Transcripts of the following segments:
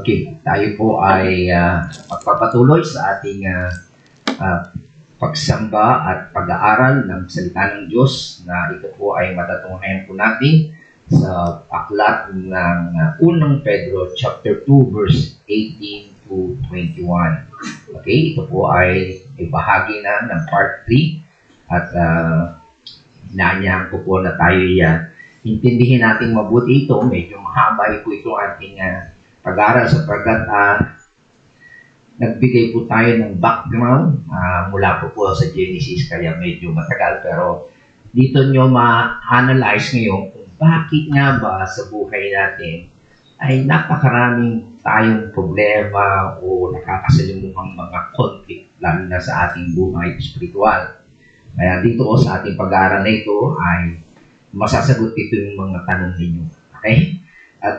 Okay, tayo po ay magpapatuloy sa ating pagsamba at pag-aaral ng salita ng Diyos na ito po ay matatunghayan po natin sa aklat ng unang Pedro chapter 2 verse 18 to 21. Okay, ito po ay bahagi na ng part 3 at inaanyahan ko po na tayo intindihin natin mabuti ito. Medyo mahaba po ito ating pag-aaral sapagkat nagbigay po tayo ng background mula po sa Genesis, kaya medyo matagal, pero dito nyo ma-analyze ngayon kung bakit nga ba sa buhay natin ay napakaraming tayong problema o nakakasalimuhang mga conflict lalo na sa ating buhay spiritual. Kaya dito sa ating pag-aaral na ito ay masasagot ito yung mga tanong ninyo. Okay? At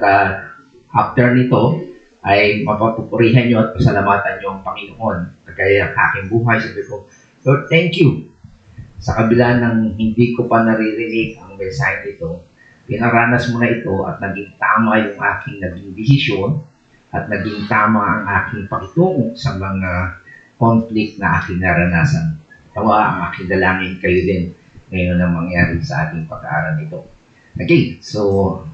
after nito, ay mapapupurihan nyo at pasalamatan nyo ang Panginoon. Kaya aking buhay, sabi ko, Lord, thank you. Sa kabila ng hindi ko pa naririnig ang mensahe nito, pinaranas mo na ito at naging tama yung aking naging desisyon at naging tama ang aking pakitungo sa mga conflict na aking naranasan. Tawa ang aking dalangin kayo din ngayon ang mangyari sa ating pag-aaral nito. Okay, so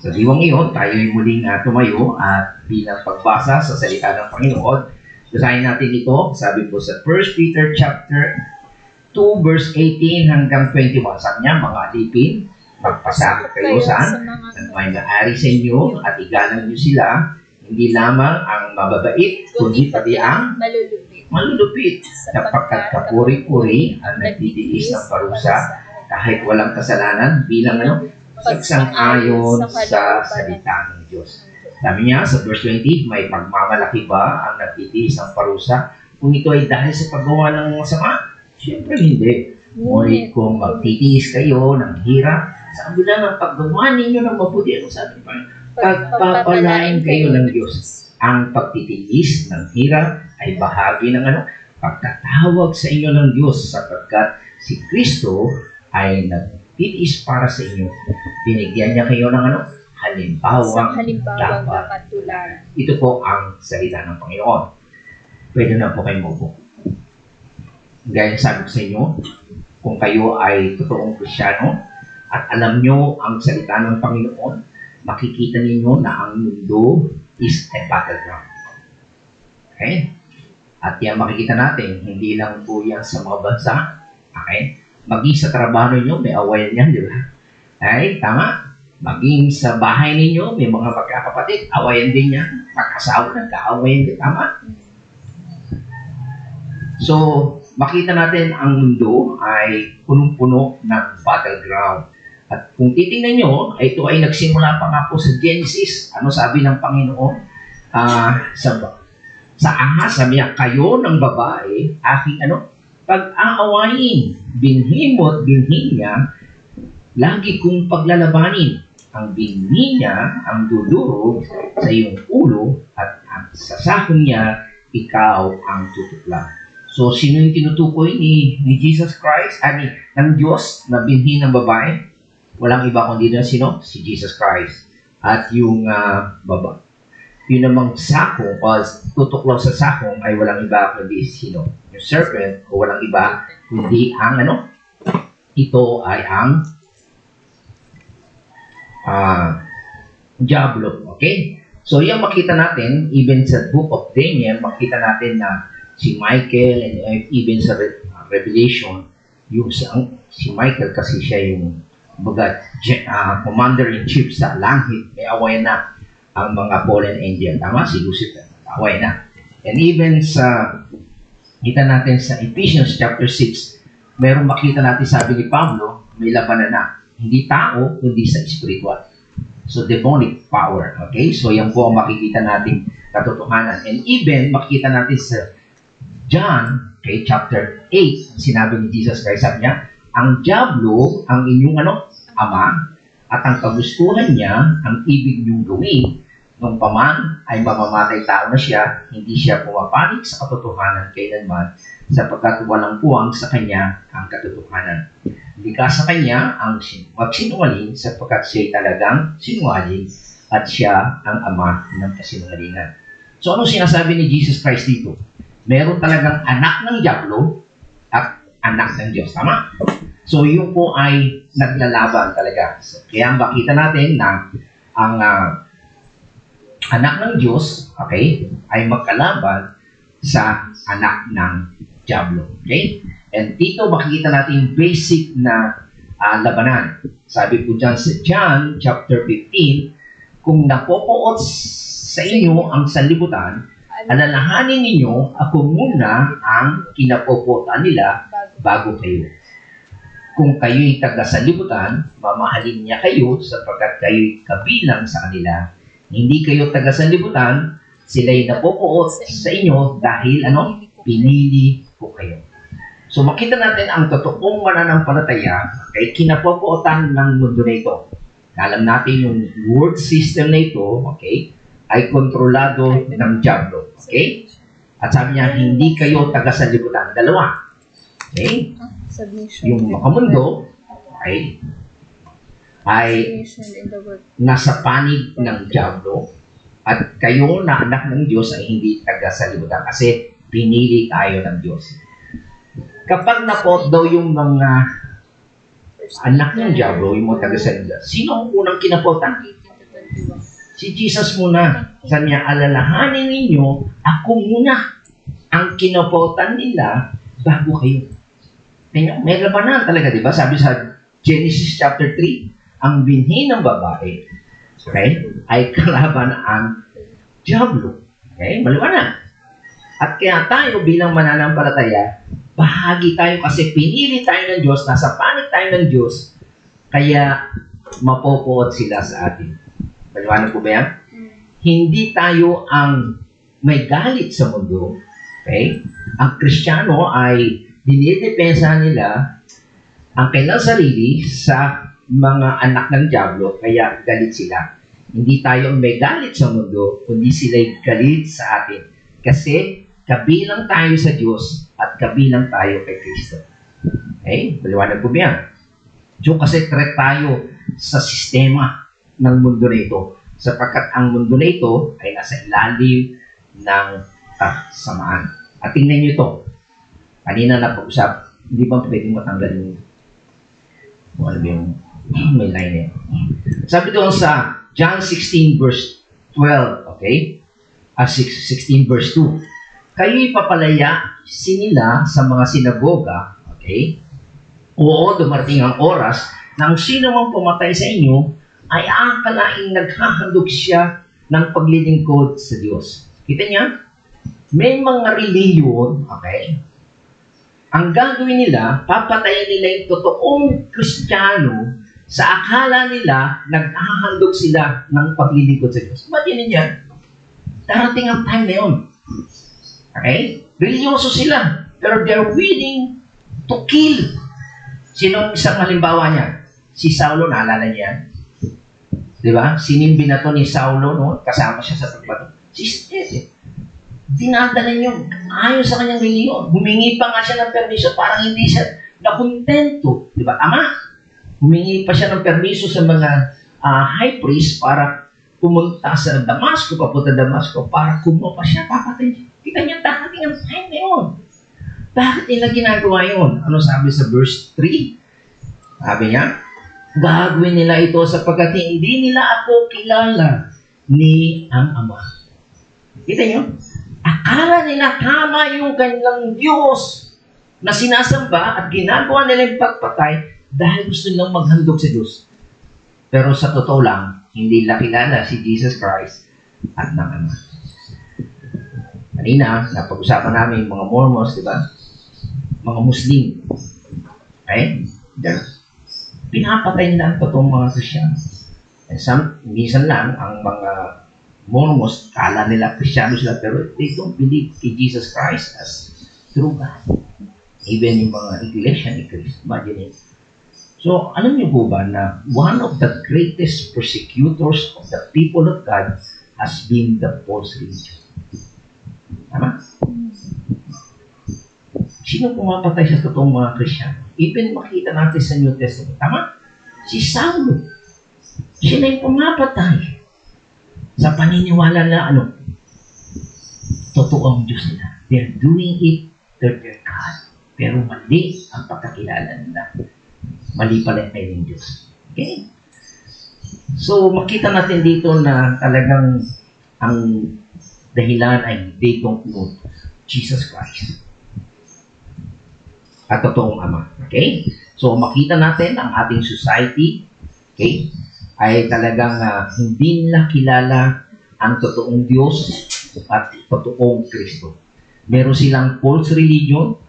sa diwang iyon, tayo ay muling tumayo at bilang pagbasa sa salita ng Panginoon. Basahin natin ito, sabi po sa 1 Peter chapter 2 verse 18 hanggang 21. Sabi niya, mga alipin, magpasakot kayo saan? At may naari sa inyo at igalang niyo sila, hindi lamang ang mababait, kundi pati ang malulupit. Sapagkat kapuri-puri ang nagtitiis ng parusa kahit walang kasalanan bilang sagsang-ayon sa salita ng Diyos. Sabi niya sa verse 20, may pagmamalaki ba ang nagtitiis ng parusa kung ito ay dahil sa paggawa ng masama? Siyempre hindi. Ngunit kung magtitiis kayo ng hirap, sa kabila ng paggawa ninyo ng mabuti, ano sabi pa? Pagpapalain kayo ng Diyos. Ang pagtitiis ng hirap ay bahagi ng pagtatawag sa inyo ng Diyos, sapagkat si Kristo ay nagtitiis para sa inyo. Binigyan niya kayo ng halimbawang dapat tularan. Ito po ang salita ng Panginoon. Pwede na po kayo maupo. Gaya sabi ko sa inyo, kung kayo ay totoong Kristyano at alam nyo ang salita ng Panginoon, makikita ninyo na ang mundo is a battleground. Okay? At yan makikita natin, hindi lang po yan sa mga bansa. Okay? Maging sa trabaho ninyo, may awayan yan, di ba? Ay, tama. Maging sa bahay ninyo, may mga magkakapatid, awayan din yan. Magkasawa, nagkaawayan din, tama? So, makita natin ang mundo ay punong-puno ng battleground. At kung titingnan nyo, ito ay nagsimula pa nga po sa Genesis. Ano sabi ng Panginoon? Sa ahas, sabi niya, kayo ng babae, aking pag-aawayin, binhi mo at binhi niya, lagi kong paglalabanin. Ang binhi niya ang dudurog sa iyong ulo at sa sahong niya, ikaw ang tutukla. So, sino yung tinutukoy ni Jesus Christ? Ng Diyos na binhi ng babae? Walang iba kundi na sino? Si Jesus Christ. At yung yun namang sakong o tutuklaw sa sakong ay walang iba kundi sino? Yung serpent o walang iba kundi ang ito ay ang Diablo. Okay? So yan makita natin even sa book of Daniel, makita natin na si Michael and even sa Revelation, yung si Michael kasi siya yung commander-in-chief sa langit, may awayan na ang mga fallen angel. Tama? Si Lucifer. Away na. And even kita natin sa Ephesians chapter 6, meron makita natin sabi ni Pablo, may labanan na. Hindi tao, kundi sa spiritual. So, demonic power. Okay? So, yan po ang makikita natin katotohanan. And even, makikita natin sa John, chapter 8, sinabi ni Jesus Christ, sabi niya, ang Diablo, ang inyong ama, at ang kagustuhan niya, ang ibig niyong gawin, nung paman ay mamamatay tao na siya, hindi siya pumapanig sa katotohanan kailanman, sapagkat walang puwang sa kanya ang katotohanan. Hindi ka sa kanya ang magsinungaling, sapagkat siya talagang sinungaling at siya ang ama ng kasinungalingan. So, ano sinasabi ni Jesus Christ dito? Meron talagang anak ng Diablo at anak ng Diyos. Tama? So, yun po ay naglalaban talaga. So, kaya makita natin na ang anak ng Diyos, okay, ay magkalaban sa anak ng Diablo. Okay? And dito makikita natin yung basic na labanan. Sabi po dyan sa John chapter 15, kung napopoot sa inyo ang sanlibutan, alalahanin ninyo, ako muna ang kinapopotan nila bago kayo. Kung kayo'y taga-sanlibutan, mamahalin niya kayo sapagkat kayo'y kabilang sa kanila. Hindi kayo taga-sanlibutan, sila'y napopoot sa inyo dahil pinili ko kayo. So makita natin ang totoong mananampalataya kay kinapopootan ng mundo na ito. Alam natin yung world system na ito, okay, ay kontrolado ng Diablo. Okay? At sabi niya, hindi kayo taga-sanlibutan. Dalawa. Okay? Yung makamundo ay nasa panig ng Diablo at kayo na anak ng Diyos ay hindi taga-sanlibutan kasi pinili tayo ng Diyos. Kapag napot daw yung mga anak ng Diablo, yung mga taga-sanlibutan, sino ang unang kinapotan? Si Jesus muna. Sabi niya, alalahanin ninyo, ako muna ang kinapotan nila bago kayo. May labanan talaga, di ba? Sabi sa Genesis chapter 3, ang binhi ng babae, okay, ay kalaban ang Diablo. Okay? Maliwanag. At kaya tayo bilang mananampalataya, bahagi tayo kasi pinili tayo ng Diyos, nasa panig tayo ng Diyos, kaya mapopoot sila sa atin. Maliwanag po ba yan? Hindi tayo ang may galit sa mundo. Okay? Ang Kristiyano ay dinidepensa nila ang kanilang sarili sa mga anak ng Diablo, kaya galit sila. Hindi tayo may galit sa mundo, kundi sila'y galit sa atin. Kasi kabilang tayo sa Diyos at kabilang tayo kay Kristo. Okay? Maliwanag po ba yan? So, kasi threat tayo sa sistema ng mundo na ito. Sapagkat ang mundo na ito ay nasa ilalim ng kasamaan. At tingnan nyo ito. Kanina napag-usap, hindi ba pwedeng matanggal yung ano ba yung may line yan. Sabi doon sa John 16 verse 12, okay? 16 verse 2. Kayo'y papalaya sinila sa mga sinagoga, okay? Oo, dumarating ang oras na ang sino mang pumatay sa inyo ay akalaing naghahandog siya ng paglilingkod sa Diyos. Kita niya? May mga reliyon, okay? Ang gagawin nila, papatayin nila yung totoong Kristiyano sa akala nila naghahandog sila ng paglilingkod sa Diyos. Imagine niya, darating ang time na yun. Okay? Religyoso sila, pero they're willing to kill. Sinong isang halimbawa niya? Si Saulo, naalala niya? Diba? Sinimbi na to ni Saulo, no? Kasama siya sa pagbato. Si Stephen. Dinadala niyo ayon sa kanyang reliyon. Humingi pa nga siya ng permiso, parang hindi siya nakontento. Diba? Ama, humingi pa siya ng permiso sa mga high priest para pumunta sa Damasco, papunta Damasco, para kumuha pa siya, papatay siya. Kita niyo, darating ang time na yun. Bakit nila ginagawa yun? Ano sabi sa verse 3? Sabi niya, gagawin nila ito sapagkat hindi nila ako kilala ni ang Ama. Kita niyo? Akala nila tama yung kanilang Diyos na sinasamba at ginagawa nila yung pagpatay dahil gusto nilang maghandog sa Diyos. Pero sa totoo lang, hindi nila kilala si Jesus Christ at ng Ama. Kanina, napag-usapan namin yung mga Mormons, di ba? Mga Muslim. Okay? Pinapatay nila ang totoong mga Kristyano. Minsan lang, ang mga Mormons, kala nila Kristyano sila, pero they don't believe in Jesus Christ as true God. Even yung mga iglesia ni Christ. Imagine it. So, alam niyo po ba na one of the greatest persecutors of the people of God has been the false religion? Tama? Sino pumapatay sa totoong mga Kristyano? Even makita natin sa New Testament. Tama? Si Saulo. Siya na yung pumapatay sa paniniwala na totoo ang Diyos nila. They're doing it to their God. Pero mali ang pagkakilala nila. Mali pala yung Diyos. Okay? So, makita natin dito na talagang ang dahilan ay they don't know Jesus Christ at totoong Ama. Okay? So, makita natin ang ating society, okay, ay talagang hindi nila kilala ang totoong Diyos at totoong Kristo. Meron silang false religion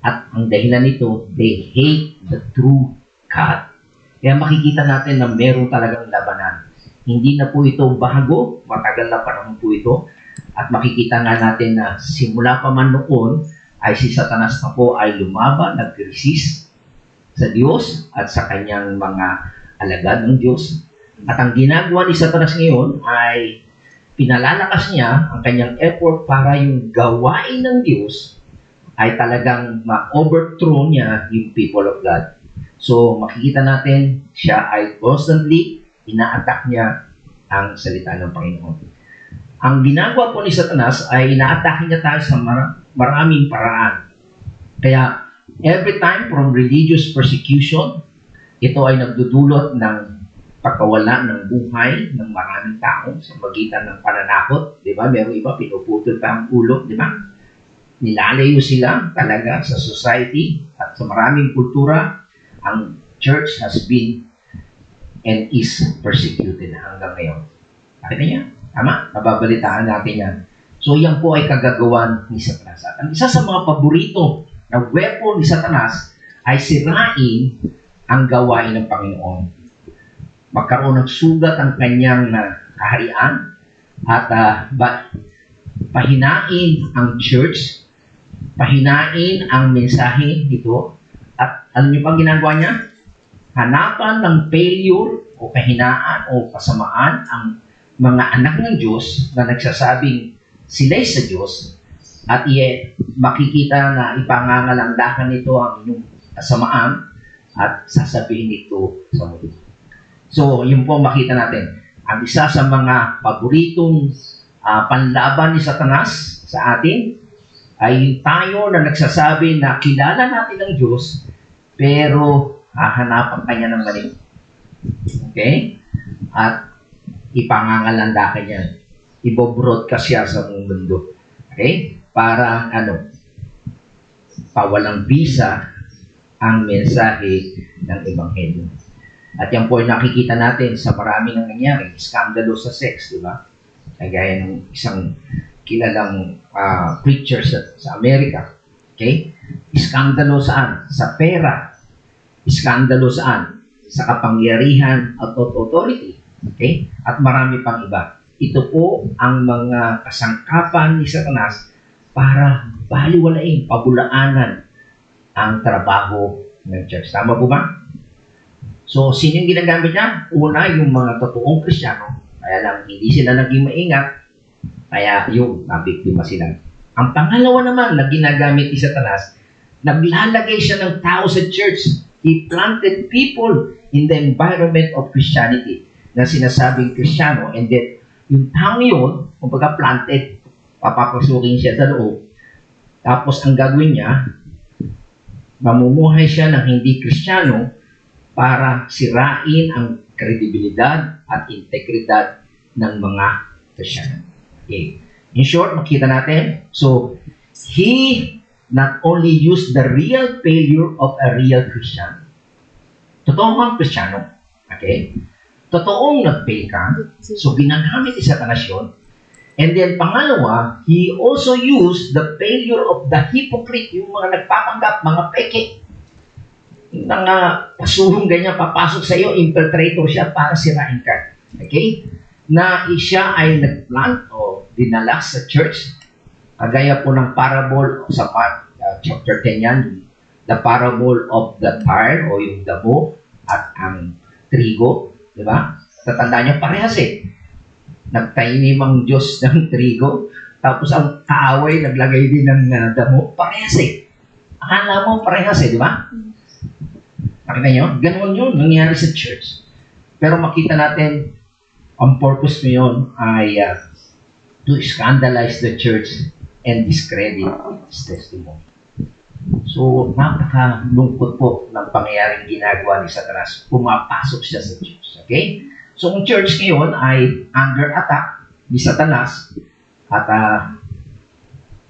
at ang dahilan nito, they hate the true God. Kaya makikita natin na meron talagang labanan. Hindi na po ito bago, matagal na panahon po ito. At makikita nga natin na simula pa man noon, ay si Satanas na po ay lumaban, nag-resist sa Diyos at sa kanyang mga alagad ng Diyos. At ang ginagawa ni Satanas ngayon ay pinalalakas niya ang kanyang effort para yung gawain ng Diyos ay talagang ma-overthrow niya yung people of God. So, makikita natin, siya ay constantly ina-attack niya ang salita ng Panginoon. Ang ginagawa po ni Satanas ay ina-attack niya tayo sa maraming paraan. Kaya, every time from religious persecution, ito ay nagdudulot ng pagkawala ng buhay ng maraming tao sa magitan ng pananakot. Di ba? Meron iba, pinuputol pa ang ulo. Di ba? Nilalayo sila talaga sa society at sa maraming kultura. Ang church has been and is persecuted hanggang ngayon. Nakita niya? Tama? Nababalitaan natin yan. So, yan po ay kagagawan ni Satanas. At ang isa sa mga paborito na weapon ni Satanas ay sirain ang gawain ng Panginoon. Magkaroon ng sugat ang kanyang kaharian at pahinain ang church, pahinain ang mensahe nito. At alam niyo pang ginagawa niya? Hanapan ng failure o kahinaan o kasamaan ang mga anak ng Diyos na nagsasabing sila'y sa Diyos at makikita na ipangangalandakan nito ang inyong kasamaan at sasabihin ito sa mundo. So, yun po makita natin. Ang isa sa mga paboritong panlaban ni Satanas sa atin ay tayo na nagsasabi na kilala natin ang Diyos pero hahanapan kanya ng mali. Okay? At ipangangalandakan niya. Ibo-broadcast siya sa mundo. Okay? Para pawalang bisa ang mensahe ng Ebanghelyo. At yan po ay nakikita natin sa marami nang nangyari. Skandalo sa sex, di ba? Kagaya ng isang kilalang preacher sa Amerika. Okay? Iskandalo saan? Sa pera. Iskandalo saan? Sa kapangyarihan at authority. Okay? At marami pang iba. Ito po ang mga kasangkapan ni Satanas para baliwalain, pabulaanan ang trabaho ng church. Tama po ba? So, sino yung ginagamit niya? Una, yung mga totoong Kristiyano. Kaya lang, hindi sila naging maingat. Kaya yung nabiktima sila. Ang pangalawa naman na ginagamit ni Satanas, naglalagay siya ng tao sa church. He planted people in the environment of Christianity na sinasabing Kristiyano, and then yung tao yun, kung pagka-planted, papapasukin siya sa loob. Tapos ang gagawin niya, mamumuhay siya ng hindi Kristiyano para sirain ang kredibilidad at integridad ng mga Kristiyano. Okay. In short, makita natin, so, he not only used the real failure of a real Christian. Totoong mga Kristiyano. Okay? Totoong nag-fail ka. So, ginagamit ni Satanas yun. And then, pangalawa, he also used the failure of the hypocrite, yung mga nagpapanggap, mga peke. Yung mga pasulong ganyan, papasok sa iyo, infiltrator siya para sirain ka. Okay? Na siya ay nagplant o dinala sa church. Kagaya po ng parable sa Mark chapter 10 yan, the parable of the tire o yung damo at ang trigo. Diba? Tatandaan niyo, parehas eh. Nagtainim ang Diyos ng trigo, tapos ang kaaway naglagay din ng damo, parehas eh. Akala mo parehas eh, di ba? Nakita niyo? Ganun yun, nangyari sa church. Pero makita natin, ang purpose mo yun ay to scandalize the church and discredit its testimony. So, napakalungkot po ng pangyayaring ginagawa ni Satanas. Pumapasok siya sa church. Okay? So, ang church ngayon ay under attack ni Satanas at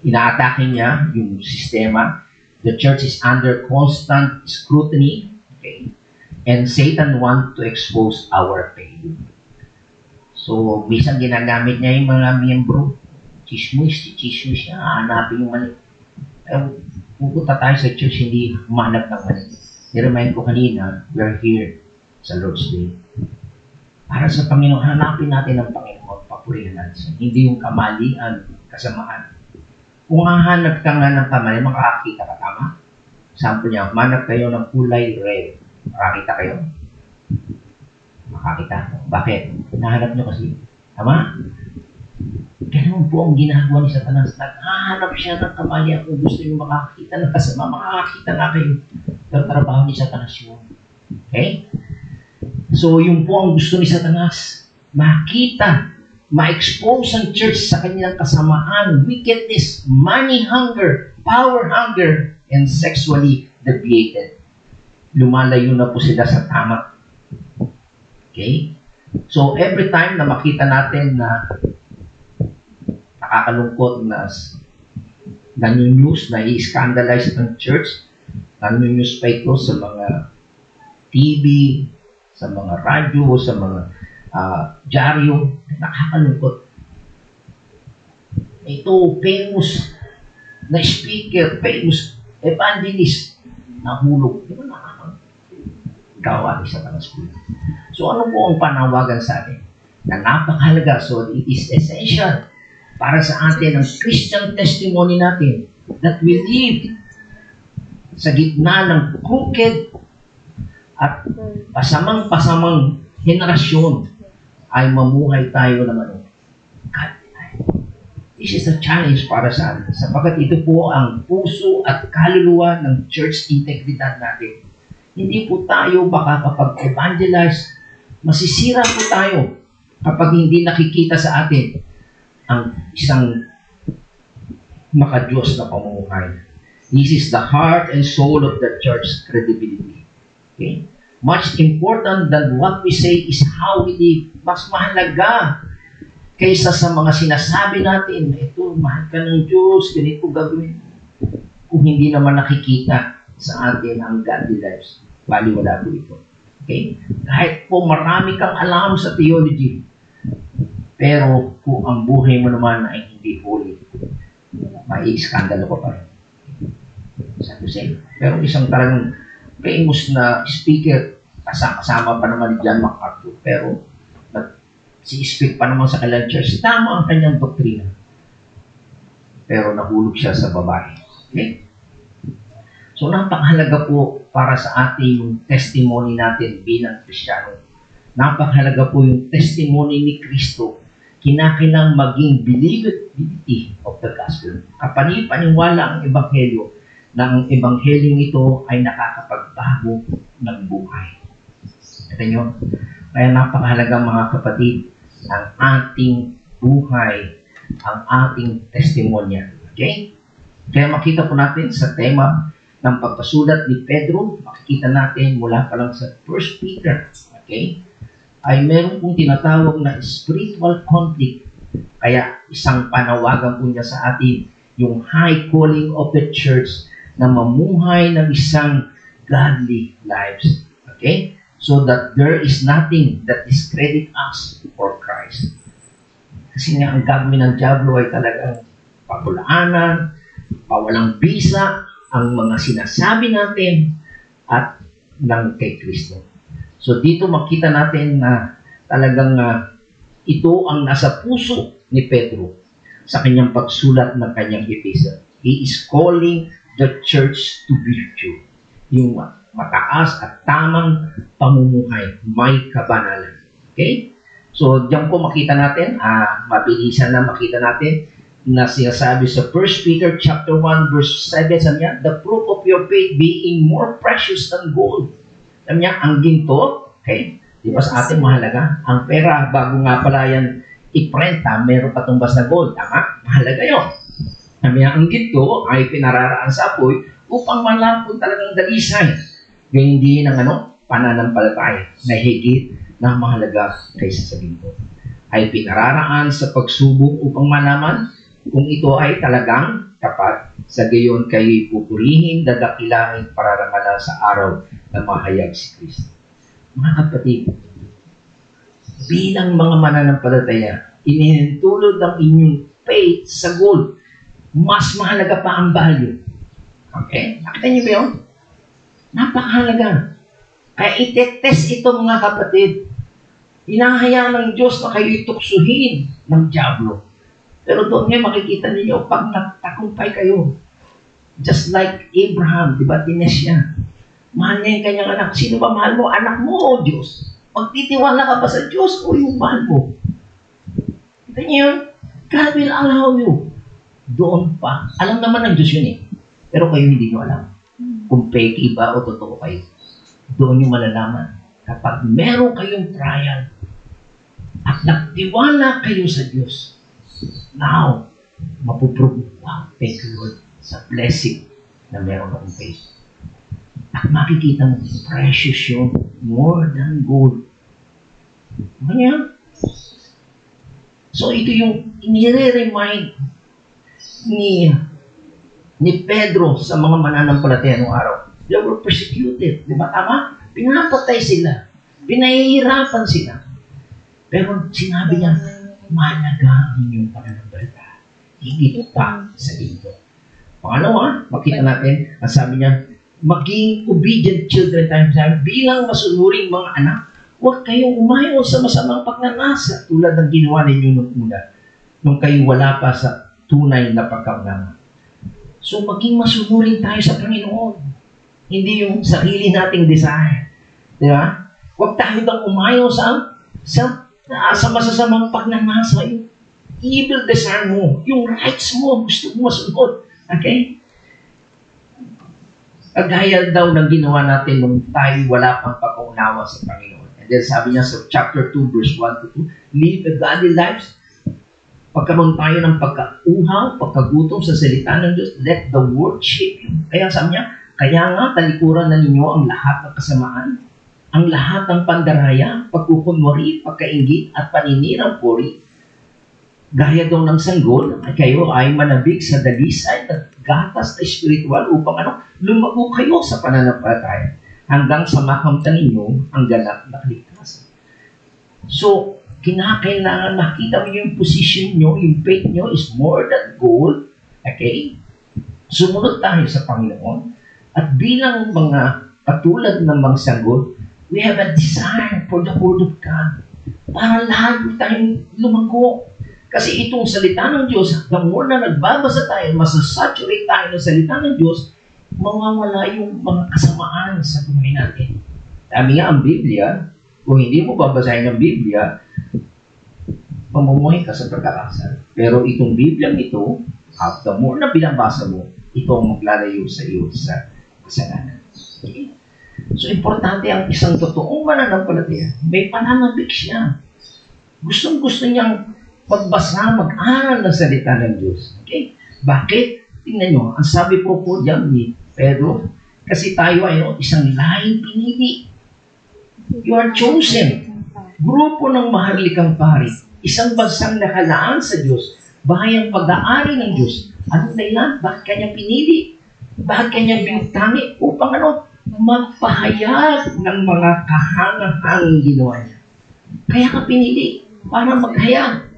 ina-atake niya yung sistema. The church is under constant scrutiny. Okay? And Satan wants to expose our failure. So, minsan ginagamit niya yung mga miyembro. Chismis niya. Hanapin yung mali. Pupunta tayo sa church, hindi humanap ng mali. I-remind ko kanina, we're here sa Lord's Day. Para sa Panginoon, hanapin natin ang Panginoon, papurihan natin. Hindi yung kamalian, kasamaan. Kung hahanap ka nga ng kamali, makakakita ka, tama? Sample niya, humanap kayo ng kulay red. Makakita kayo? Makakita. Bakit? Nahanap niyo kasi. Tama? Ganun po ang ginagawa ni Satanas. Naghahanap siya ng kamalian kung gusto niyo makakita ng kasama. Makakakita na kayo. Pero trabaho ni Satanas yun. Okay? So, yun po ang gusto ni Satanas. Makita, ma-expose ang church sa kanilang kasamaan, wickedness, money hunger, power hunger, and sexually deviated. Lumalayo na po sila sa tama. Okay? So, every time na makita natin na nakakalungkot na news na i-scandalize ng church, news pa ito sa mga TV, sa mga radyo, sa mga dyaryo, nakakalungkot. Ito, famous na speaker, famous evangelist, nahulog. Di ba nakakagawa ni Satanas po? So, ano po ang panawagan sa atin? Na napakahalaga. So, it is essential para sa atin ang Christian testimony natin that we live sa gitna ng crooked at pasamang-pasamang henerasyon ay mamuhay tayo naman. God, this is a challenge para sa atin sapagkat ito po ang puso at kaluluwa ng church integridad natin. Hindi po tayo baka kapag evangelize, masisira po tayo kapag hindi nakikita sa atin ang isang makadiyos na pamumuhay. This is the heart and soul of the church credibility. Okay? Much important than what we say is how we live. Mas mahalaga kaysa sa mga sinasabi natin, ito, mahal ka ng Diyos, ganito gagawin. Kung hindi naman nakikita sa atin ang godly lives, baliwala po ito. Okay? Kahit po marami kang alam sa theology, pero kung ang buhay mo naman ay hindi holy, may iskandalo ko pa rin. Sabi siya, pero isang talagang famous na speaker, kasama pa naman ni John MacArthur, pero si-speak pa naman sa kanilang church, tama ang kanyang doktrina. Pero nahulog siya sa babae. Okay? So, napakahalaga po para sa ating testimony natin bilang Kristiyano. Napakahalaga po yung testimony ni Kristo. Kinakailang maging believability of the gospel. Kapani-paniwala ang ebanghelyo na ang ebanghelyong ito ay nakakapagbago ng buhay. Ito nyo? Kaya napakahalaga mga kapatid, ang ating buhay, ang ating testimonya. Okay? Kaya makita po natin sa tema ng pagpasulat ni Pedro, makikita natin mula pa lang sa 1 Peter, okay, ay meron pong tinatawag na spiritual conflict. Kaya isang panawagan po niya sa atin, yung high calling of the church na mamuhay ng isang godly lives. Okay? So that there is nothing that discredit us for Christ. Kasi nga ang gagawin ng diablo ay talagang pabulaanan, pawalang bisa ang mga sinasabi natin at ng kay Kristo. So dito makita natin na talagang ito ang nasa puso ni Pedro sa kanyang pagsulat ng kanyang epistle. He is calling the church to virtue. Yung mataas at tamang pamumuhay, may kabanalan. Okay? So, diyan po makita natin, mabilisan na makita natin na sinasabi sa 1 Peter chapter 1 verse 7, sabi niya, the proof of your faith being more precious than gold. Sabi niya, ang ginto, okay, di ba sa atin mahalaga? Ang pera, bago nga pala yan iprenta, meron patumbas na gold. Tama? Mahalaga yun. Ang ginto ay pinararaan sa apoy upang malapon talagang dalisay. Yung hindi ng pananampalataya na higit na mahalaga kaysa sa ginto. Ay pinararaan sa pagsubok upang malaman kung ito ay talagang tapat. Sa gayon kayo pupurihin, dadakilahin, pararangalan sa araw na mahayag si Kristo. Mga kapatid, bilang mga mananampalataya, inihintulod ang inyong faith sa gold. Mas mahalaga pa ang value. Okay? Nakita niyo ba yun? Napakahalaga. Kaya itetest ito mga kapatid. Hinahayaan ng Diyos na kayo ituksuhin ng Diablo. Pero doon ngayon makikita ninyo, pag nagtakumpay kayo, just like Abraham, di ba, tines siya. Mahal niya yung kanyang anak. Sino ba mahal mo? Anak mo o Diyos? Magtitiwala ka ba sa Diyos o yung mahal mo? Kita niyo yun? God will allow you. Doon pa. Alam naman ng Diyos yun eh. Pero kayo hindi nyo alam. Kung fake ba o totoo kayo. Doon nyo malalaman. Kapag meron kayong trial at nagtiwala kayo sa Diyos, now, mapuprove, wow, thank you Lord, sa blessing na meron akong faith. At makikita mo, precious yun, more than gold. Ganyan. So, ito yung inire-remind ni Pedro sa mga mananampalataya noong araw. They were persecuted. Di ba? Tama? Pinapatay sila. Pinahihirapan sila. Pero sinabi niya, mahalaga ang inyong pananampalataya. Higit pa sa ginto. Pangalawa, makita natin, ang sabi niya, maging obedient children tayo. Bilang masunuring mga anak, huwag kayong umayon sa masamang pagnanasa tulad ng ginawa ninyo nung una, nung kayo wala pa sa tunay na pagkaunawa. So, maging masunurin tayo sa Panginoon. Hindi yung sarili nating desire. Di ba? Huwag tayo bang umayaw sa masasamang pagnanasa. Yung evil desire mo, yung rights mo, gusto mo masunod. Okay? Kagaya daw ng ginawa natin nung tayo wala pang pagkaunawa sa Panginoon. And then sabi niya sa chapter 2, verse 1 to 2, live a godly life. Pagkaroon tayo ng pagkauhaw, pagkagutom sa salita ng Diyos, let the word shape you. Kaya sabi niya, kaya nga talikuran na ninyo ang lahat ng kasamaan, ang lahat ng pandaraya, pagkukunwari, pagkaingit, at paninirang puri. Gaya daw ng sanggol, kayo ay manabig sa dalisay at gatas na spiritual upang lumago kayo sa pananampalataya hanggang sa makamtan ninyo ang ganap na kaligtasan. So, kinakailangan makita mo yung position nyo, yung faith nyo is more than gold. Okay? Sumunod tayo sa Panginoon. At bilang mga katulad ng mga sanggol, we have a desire for the Word of God. Para lahat tayong lumago. Kasi itong salita ng Diyos, the more na nagbabasa tayo, masasaturate tayo ng salita ng Diyos, mawawala yung mga kasamaan sa buhay natin. Sabi nga ang Biblia, kung hindi mo babasahin ang Biblia, mamumuhay ka sa pagkakasal. Pero itong Biblia ito, the more na binabasa mo, ito ang maglalayo sa iyo sa kasalanan. Okay? So, importante ang isang totoong mananampalataya. May pananabik siya. Gustong-gusto niyang magbasa, mag-aral ng salita ng Diyos. Okay? Bakit? Tingnan nyo, ang sabi po diyan ni Pedro, kasi tayo ay isang lahing pinili. You are chosen. Grupo ng maharlikang pari. Isang bansang nakalaan sa Diyos. Bahayang pag-aari ng Diyos. Anong dahilan? Bakit kanya pinili? Bakit kanya bintangi? Upang magpahayag ng mga kahangahangang ginawa niya. Kaya ka pinili para maghayag.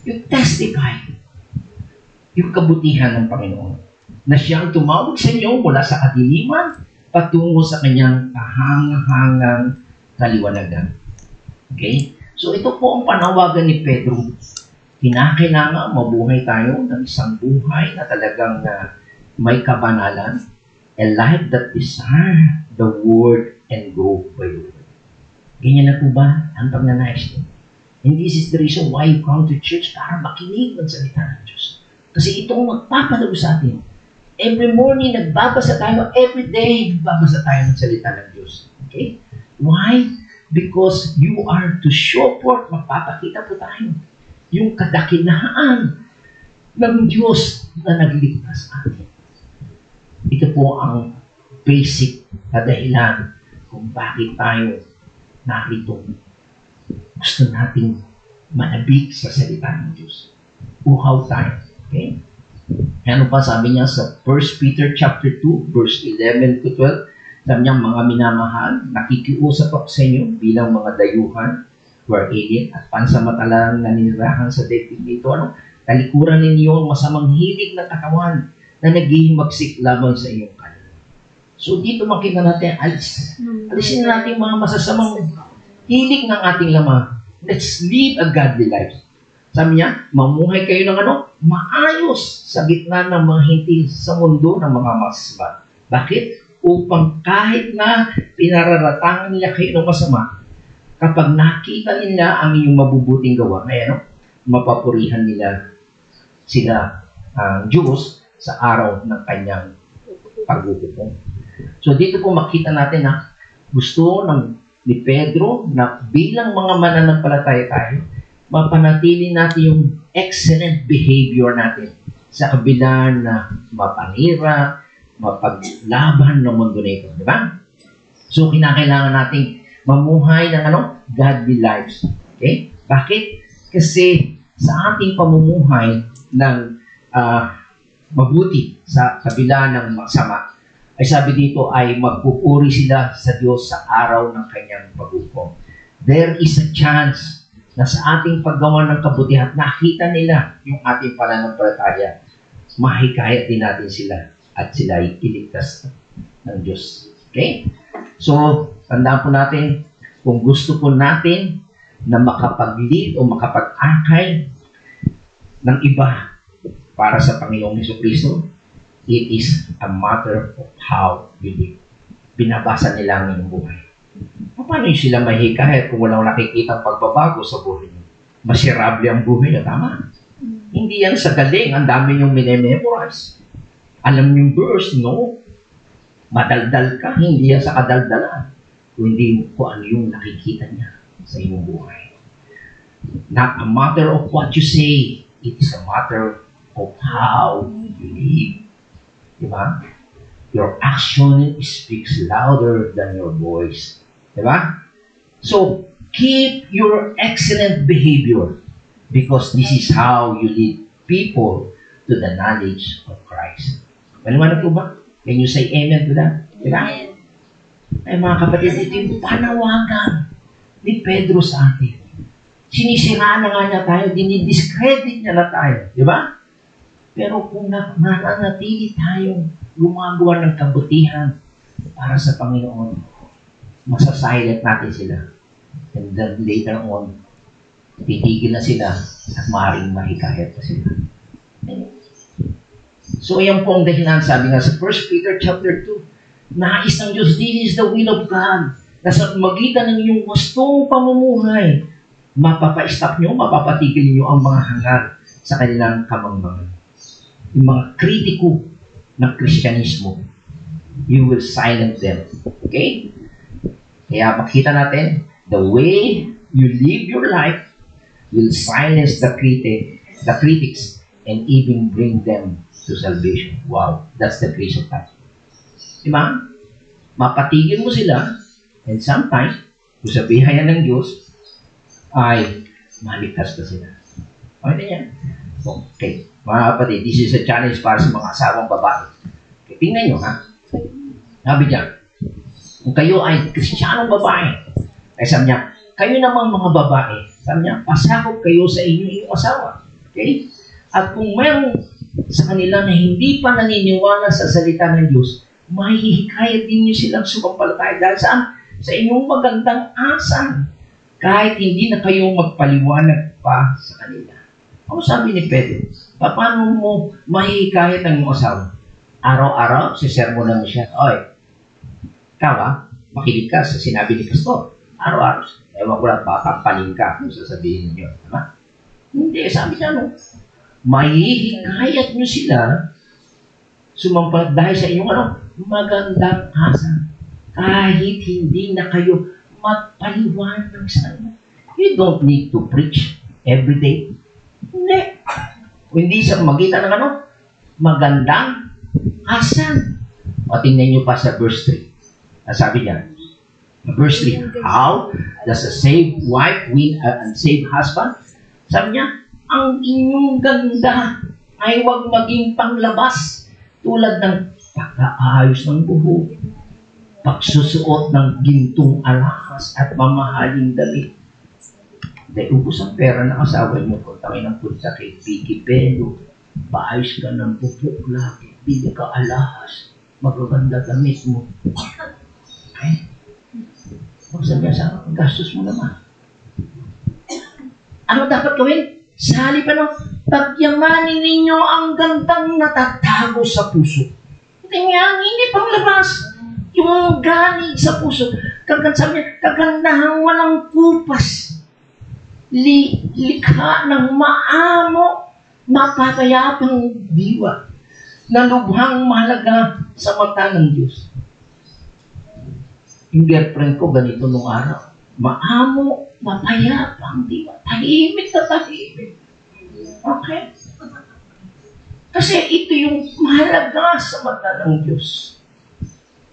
You testify yung kabutihan ng Panginoon na siyang tumawag sa inyo mula sa kadiliman patungo sa kanyang kahangahangang kaliwanagan. Okay? So ito po ang panawagan ni Pedro. Kinakailangan mabuhay tayo ng isang buhay na talagang may kabanalan, a life that desire the word and go by the word. Ganyan na po ba ang pagnanais niyo? And this is the reason why you come to church, para makinig ng salita ng Diyos. Kasi itong magpapalago sa atin. Every morning, nagbabasa tayo. Every day, nagbabasa tayo ng salita ng Diyos. Okay? Why? Because you are to show forth, magpapakita po tayo, yung kadakilaan ng Diyos na nagligtas sa atin. Ito po ang basic na dahilan kung bakit tayo narito. Gusto nating manabik sa salita ng Diyos. Uhaw tayo. Okay? Ano pa sabi niya sa 1 Peter chapter 2, verse 11 to 12, sabi niya, mga minamahal, nakikiusap ako sa inyo bilang mga dayuhan, were alien at pansamantalang naninirahan sa daigdig nito. Talikuran ninyo ang masamang hilig ng katawan na naghihimagsik laban sa inyong kanan. So dito makita natin, alisin natin mga masasamang hilig ng ating lamang. Let's live a godly life. Sabi niya, mamuhay kayo ng maayos sa gitna ng mga hintil sa mundo ng mga masama. Bakit? Upang kahit na pinararatangan nila kayo ng masama, kapag nakita nila ang iyong mabubuting gawa, mapapurihan nila sila ang Diyos sa araw ng kanyang paghuhukom. So dito po makita natin na gusto ni Pedro na bilang mga mananampalataya tayo, mapanatili natin yung excellent behavior natin sa kabila na mapanira, mapaglaban ng mundo na ito. Di ba? So, kinakailangan nating mamuhay ng godly lives. Okay? Bakit? Kasi sa ating pamumuhay ng mabuti sa kabila ng masama, ay sabi dito ay magpupuri sila sa Diyos sa araw ng kanyang paghukom. There is a chance na sa ating paggawa ng kabutihan, nakita nila yung ating pananampalataya. Mahikayat din natin sila at sila ay iligtas ng Diyos. Okay? So, tandaan po natin, kung gusto po natin na makapag-lead o makapag-akay ng iba para sa Panginoong Jesucristo, it is a matter of how you live. Binabasa nila ang inyong buhay. Paano yung sila mahikayat kung walang nakikita pagbabago sa buhay niyo? Masirable ang buhay niyo, tama? Hindi yan sa galing, ang dami niyong minememorize. Alam yung verse, no? Madaldal ka, hindi yan sa kadaldalan. Kundi kung ano yung nakikita niya sa iyong buhay. Not a matter of what you say, it is a matter of how you live. Diba? Your action speaks louder than your voice. Diba? So, keep your excellent behavior because this is how you lead people to the knowledge of Christ. Maliwanag po ba? Can you say amen to that? Diba? Ay mga kapatid, ito yung panawagan ni Pedro sa atin. Sinisiraan na nga niya tayo, dinidiscredit niya na tayo. Diba? Pero kung nananatili tayong gumagawa ng kabutihan para sa Panginoon, masasilent natin sila. And then later on, titigil na sila at maaaring mahikayat pa sila. So, ayan po ang dahilan, sabi nga sa 1 Peter chapter 2, nais ng Diyos, this is the will of God, na sa magitan ng iyong gustong pamumuhay, mapapa-stop nyo, mapapatigil nyo ang mga hangar sa kanilang kamangmangan. Yung mga kritiko ng Kristyanismo, you will silence them. Okay? Kaya makita natin, the way you live your life will silence the critics and even bring them to salvation. Wow, that's the grace of God. Diba? Mapatigil mo sila, and sometimes, kung sabihan yan ng Diyos, ay maligtas ka sila. Okay na yan? Okay. Mga kapatid, this is a challenge para sa mga asawang babae. Okay, tingnan nyo, ha? Sabi niya, kung kayo ay Kristiyanong babae, ay sabi niya, kayo namang mga babae, sabi niya, pasakop kayo sa inyong asawa. Okay? At kung mayroong sa kanila na hindi pa naniniwala sa salita ng Diyos, mahihikayat din niyo silang sumampalataya dahil saan? Sa inyong magandang asal. Kahit hindi na kayo magpaliwanag pa sa kanila. Ano sabi ni Pedro? Paano mo mahihikayat ang iyong asawa? Araw-araw, sisermonan mo siya. Oy, ikaw makinig ka sa sinabi ni Pastor. Araw-araw. Ewan ko lang, papapaling ka kung sasabihin niyo. Diba? Hindi, sabi niya, no? Mahihikayat nyo sila sumampalat dahil sa inyong magandang asal. Kahit hindi na kayo magpaliwanag sa kanya. You don't need to preach every day. Hindi. Hindi sa magitan ng magandang asan. O tingnan nyo pa sa verse 3. Sabi niya, verse 3, how does a saved wife win an unsaved husband? Sabi niya, ang inyong ganda ay huwag maging panglabas tulad ng pagkaayos ng buhok, pagsusuot ng gintong alahas at mamahaling damit. Dahil ubos ang pera ng asawa niyo, punta kayo ng punta kay Vicky Pelo, paayos ka ng buhok lagi, bili ka alahas, magaganda damit mo. Okay? Magsabi sa gastos mo naman. Ano dapat gawin? Sa halip pagyamanin ninyo ang gandang natatago sa puso. Tingnan, hindi panglabas. Yung galing sa puso. Sabi niya, kagandahan walang kupas. Likha ng maamo, mapapayapang diwa, na lubhang mahalaga sa mata ng Diyos. Yung girlfriend ko ganito nung araw. Maamo, mapayapang diwa. Tahimik na tahimik. Okay? Kasi ito yung mahalaga sa mata ng Diyos.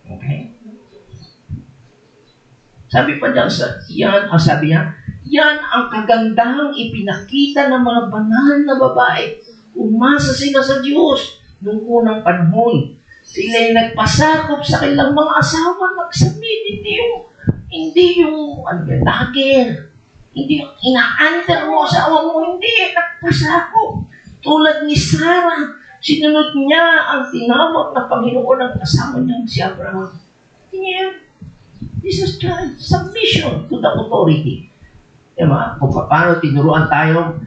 Okay? Sabi pa dyan sabi niya, yan ang kagandahang ipinakita ng mga banal na babae. Umasa sila sa Diyos noong unang panahon. Sila'y nagpasakop sa kanilang mga asawa, nagsabi, hindi yung dagger, hindi yung ina-under mo sa asawa mo, hindi, nagpasakop. Tulad ni Sarah, sinunod niya ang tinawag na Panginoon ng asawa niya, si Abraham. This is submission to the authority. Diba? Kung paano tinuruan tayo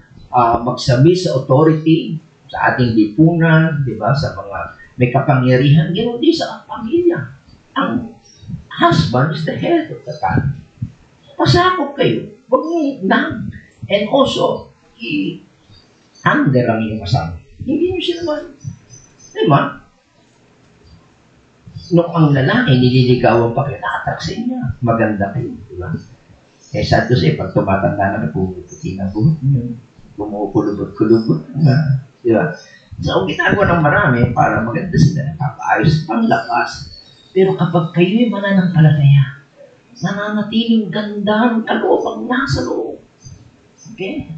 magsabi sa authority, sa ating lipunan, diba? Sa mga may kapangyarihan, ganoon din sa pamilya. Ang husband is the head of the family. Pasakop kayo. Huwag nyo lang. And also, i-under ang iyong kasama. Hindi nyo sila man. Diba? Nung ang lalaki, nililigawan pa kayo, nakatak sa inyo. Maganda kayo. Diba? Eh, sad to say, pag tumatanda na, pumuputi na buhok nyo. Bumukulubot-kulubot na. Diba? So, ginagawa ng marami para maganda sila. Nakapaayos pang lakas. Pero kapag kayo'y mananampalataya, nananatiling ganda ng kaloobang nasa loob. Okay?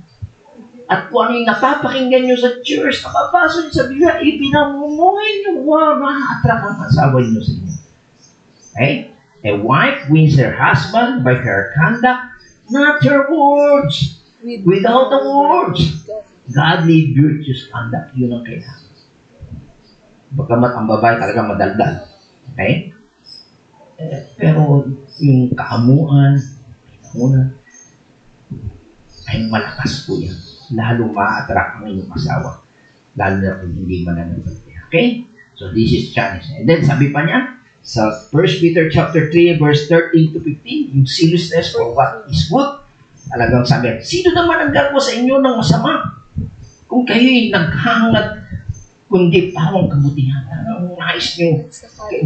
At kung ano yung napapakinggan nyo sa church, napapasok nyo sa Biblia, ipinamumuhay nyo, ma-attract ang asawa nyo sa inyo. Okay? A wife wins her husband by her conduct, not her words. Without the words. Godly, virtuous conduct, yun ang kailangan. Bagamat ang babae talaga madaldal. Okay? Pero yung kaamuan, ay malakas po yan. Lalo ma-attract ang inyong asawa. Lalo na kung hindi mananampalataya. Okay? So this is challenge. And then sabi pa niya, sa 1 Peter chapter 3, verse 13 to 15, yung seriousness for what is good. Talagang sabi, sino naman ang gagawa sa inyo ng masama? Kung kayo'y naghangad, kundi pawang kabutihan. Ang nais nyo,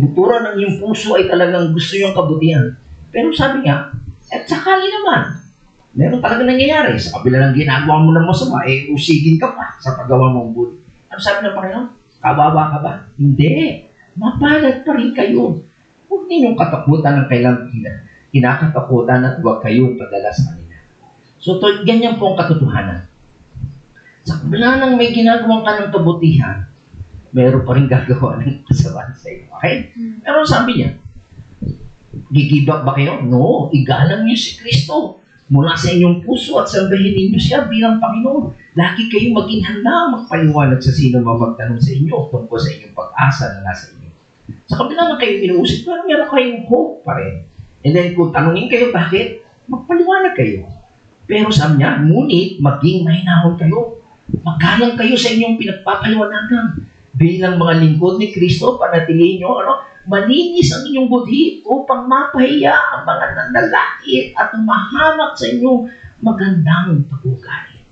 butura ng iyong puso ay talagang gusto yung kabutihan. Pero sabi nga, at sakali naman, meron talaga nangyayari. Sa kabila ng ginagawa mo ng masama, usigin ka pa sa paggawa mong buti. Ano sabi ng Panginoon? Kawawa ka ba? Hindi. Mapalad pa rin kayo. Huwag ninyong katakutan ng kailang kinakatakutan at huwag kayong padala sa kanila. So, ganyan po ang katotohanan. Sa kabila ng may ginagawa ka ng kabutihan, meron pa rin gagawa ng kasamaan sa iyo. Okay? Pero sabi niya, gigibak ba kayo? No, igalang niyo si Kristo mula sa inyong puso at sambahin ninyo siya bilang Panginoon. Lagi kayong maging handa magpaliwanag sa sino man magtanong sa inyo tungkol sa inyong pag-asa na nasa inyo. Sa kabila na kayo inuusip, pero meron kayong hope pa rin. And then kung tanungin kayo bakit, magpaliwanag kayo. Pero sabi niya, ngunit maging mahinahon kayo. Magalang kayo sa inyong pinagpapaliwanagan. Bilang mga lingkod ni Kristo, panatilihin nyo, malinis ang inyong budhi upang mapahiya ang mga nanlalait at mahamak sa inyong magandang pag-ugali.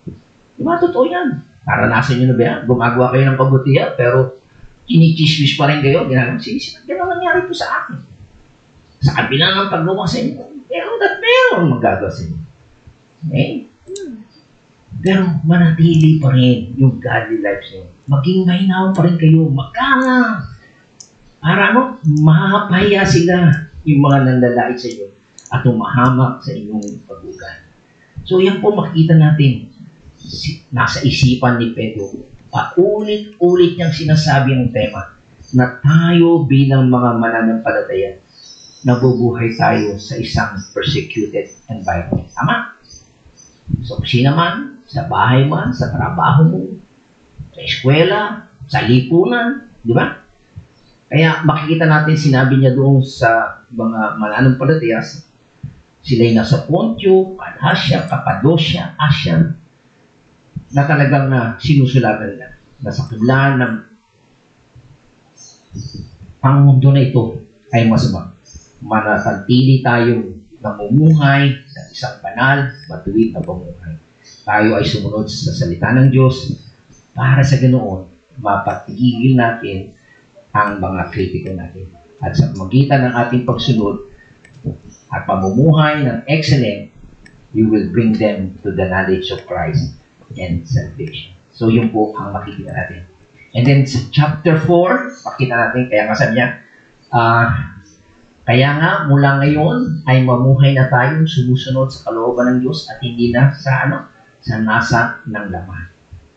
Diba? Totoo yan. Naranasan nyo na ba yan? Gumagawa kayo ng kabutihan, pero chinichismis pa rin kayo. Ginagawa, ganun nangyari po sa akin. Sa kabila ng paggawa sa inyo, Meron at meron magagawa sa inyo. Okay? Pero manatili pa rin yung godly life niyo. Maging mahinaw pa rin kayo. Magkanga. Para mapahiya sila yung mga nanlalait sa inyo at umahamak sa inyong pag-ugal. So yan po makikita natin. Nasa isipan ni Pedro. Paulit-ulit niyang sinasabi ang tema na tayo bilang mga mananampalataya nabubuhay tayo sa isang persecuted environment. Tama? Sa opisina man, sa bahay man, sa trabaho mo, sa eskwela, sa lipunan, di ba? Kaya makikita natin, sinabi niya doon sa mga mananampalataya, sila'y nasa Pontio, Galatia, Cappadocia, Asia, na talagang sinusulatan na. Nasa kiblaan ng ang mundo na ito ay masama. Manatili tayong namumuhay ng isang banal, matuwid na pamumuhay. Tayo ay sumunod sa salita ng Diyos para sa ganoon, mapatigil natin ang mga kritiko natin. At sa magitan ng ating pagsunod at pamumuhay ng excellent, you will bring them to the knowledge of Christ and salvation. So yun po ang makikita natin. And then sa chapter 4, makita natin, kaya nga sabi niya, kaya nga mula ngayon ay mamuhay na tayong sumusunod sa kalooban ng Diyos at hindi na sa nasa ng laman.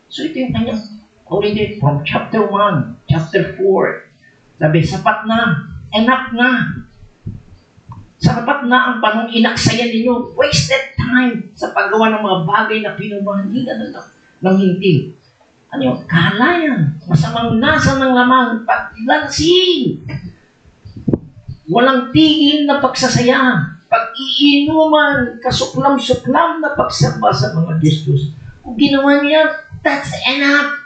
So ito yung kanyang already from chapter 1, chapter 4. Sabi, sapat na, enough na. Sapat na ang panong inaksayan ninyo. Wasted time sa paggawa ng mga bagay na pinumahingan ng hindi. Ano yung kalayan, masamang nasa ng lamang, paglansing. Walang tigil na pagsasaya, pag-iinuman, kasuklam-suklam na pagsamba sa mga Diyos. Kung ginawa niya, that's enough.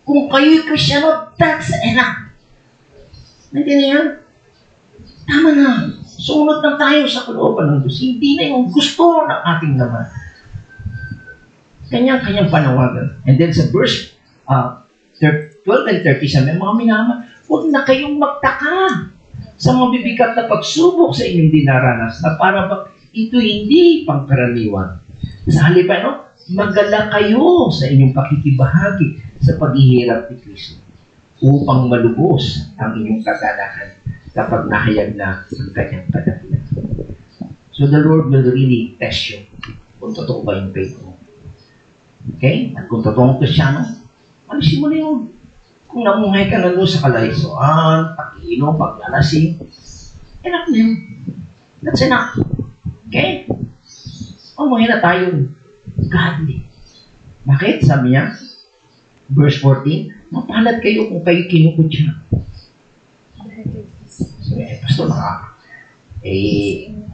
Kung kayo'y Kristyano, that's enough. Naintindihan? Tama na. Sumunod na tayo sa kalooban ng Diyos. Hindi na yung gusto ng ating laman. Kanyang panawagan. And then sa verse 12 and 30, sabi, mga minamahal, huwag na kayong magtaka sa mga bibigat na pagsubok sa inyong dinaranas na para ba ito hindi pangkaraniwan. Sa halip, magala kayo sa inyong pakikibahagi sa paghihirap ni Kristo upang malubos ang inyong kaganahan kapag nahayag na ang kanyang kadahilan. So the Lord will really test you kung totoo ba yung faith mo. Okay? At kung totoong Kristyano, alisin mo na yun. Kung namuhay ka na doon sa kalaysoan, pag-iinom, paglalasing, enough na yun. That's enough. Okay? Mamuhay na tayo godly. Bakit? Sabi niya, verse 14, mapalad kayo kung kayo kinukutya. So, pastor,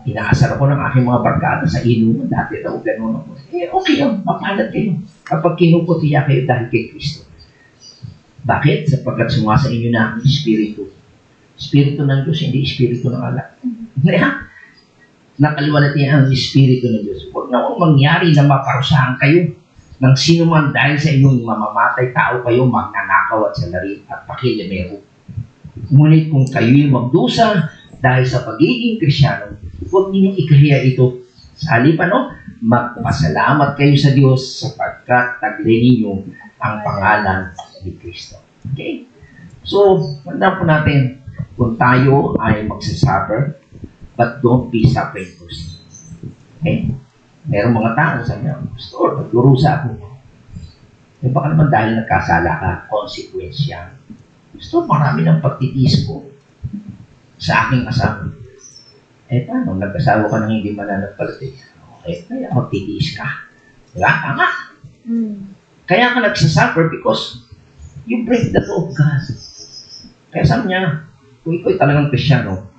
inaasar ako ng aking mga barkada sa inuman. Dati daw gano'n ako. Okay lang, mapalad kayo kapag kinukutya kayo dahil kay Kristo. Bakit? Sapagkat sumasa inyo na ang Espiritu. Espiritu ng Diyos, hindi Espiritu ng alak. Nakaliwanag niya ang Espiritu ng Diyos. Huwag na mangyari na maparusahan kayo ng sino man dahil sa inyong mamamatay tao kayo, magnanakaw at salarin at pakilimero. Ngunit kung kayo'y magdusa dahil sa pagiging Kristyano, huwag ninyong ikahiya ito. Sa halip, magpasalamat kayo sa Diyos sapagkat taglay ninyo ang pangalan ni Kristo. Okay? So, tandaan po natin, kung tayo ay magsasuffer, but don't be suffering first. Okay? Merong mga tao sa mga, Pastor, nagdurusa ako. Baka naman dahil nagkasala ka, consequence yan. Pastor, marami ng pagtitiis ko sa aking asawa. Paano? Nagkasawa ka ng hindi mananampalataya. Kaya magtitiis ka. Diba? Tama. Kaya ka nagsasuffer because you break the law of God. Kaya sabi niya, kung ikaw talagang Kristyano,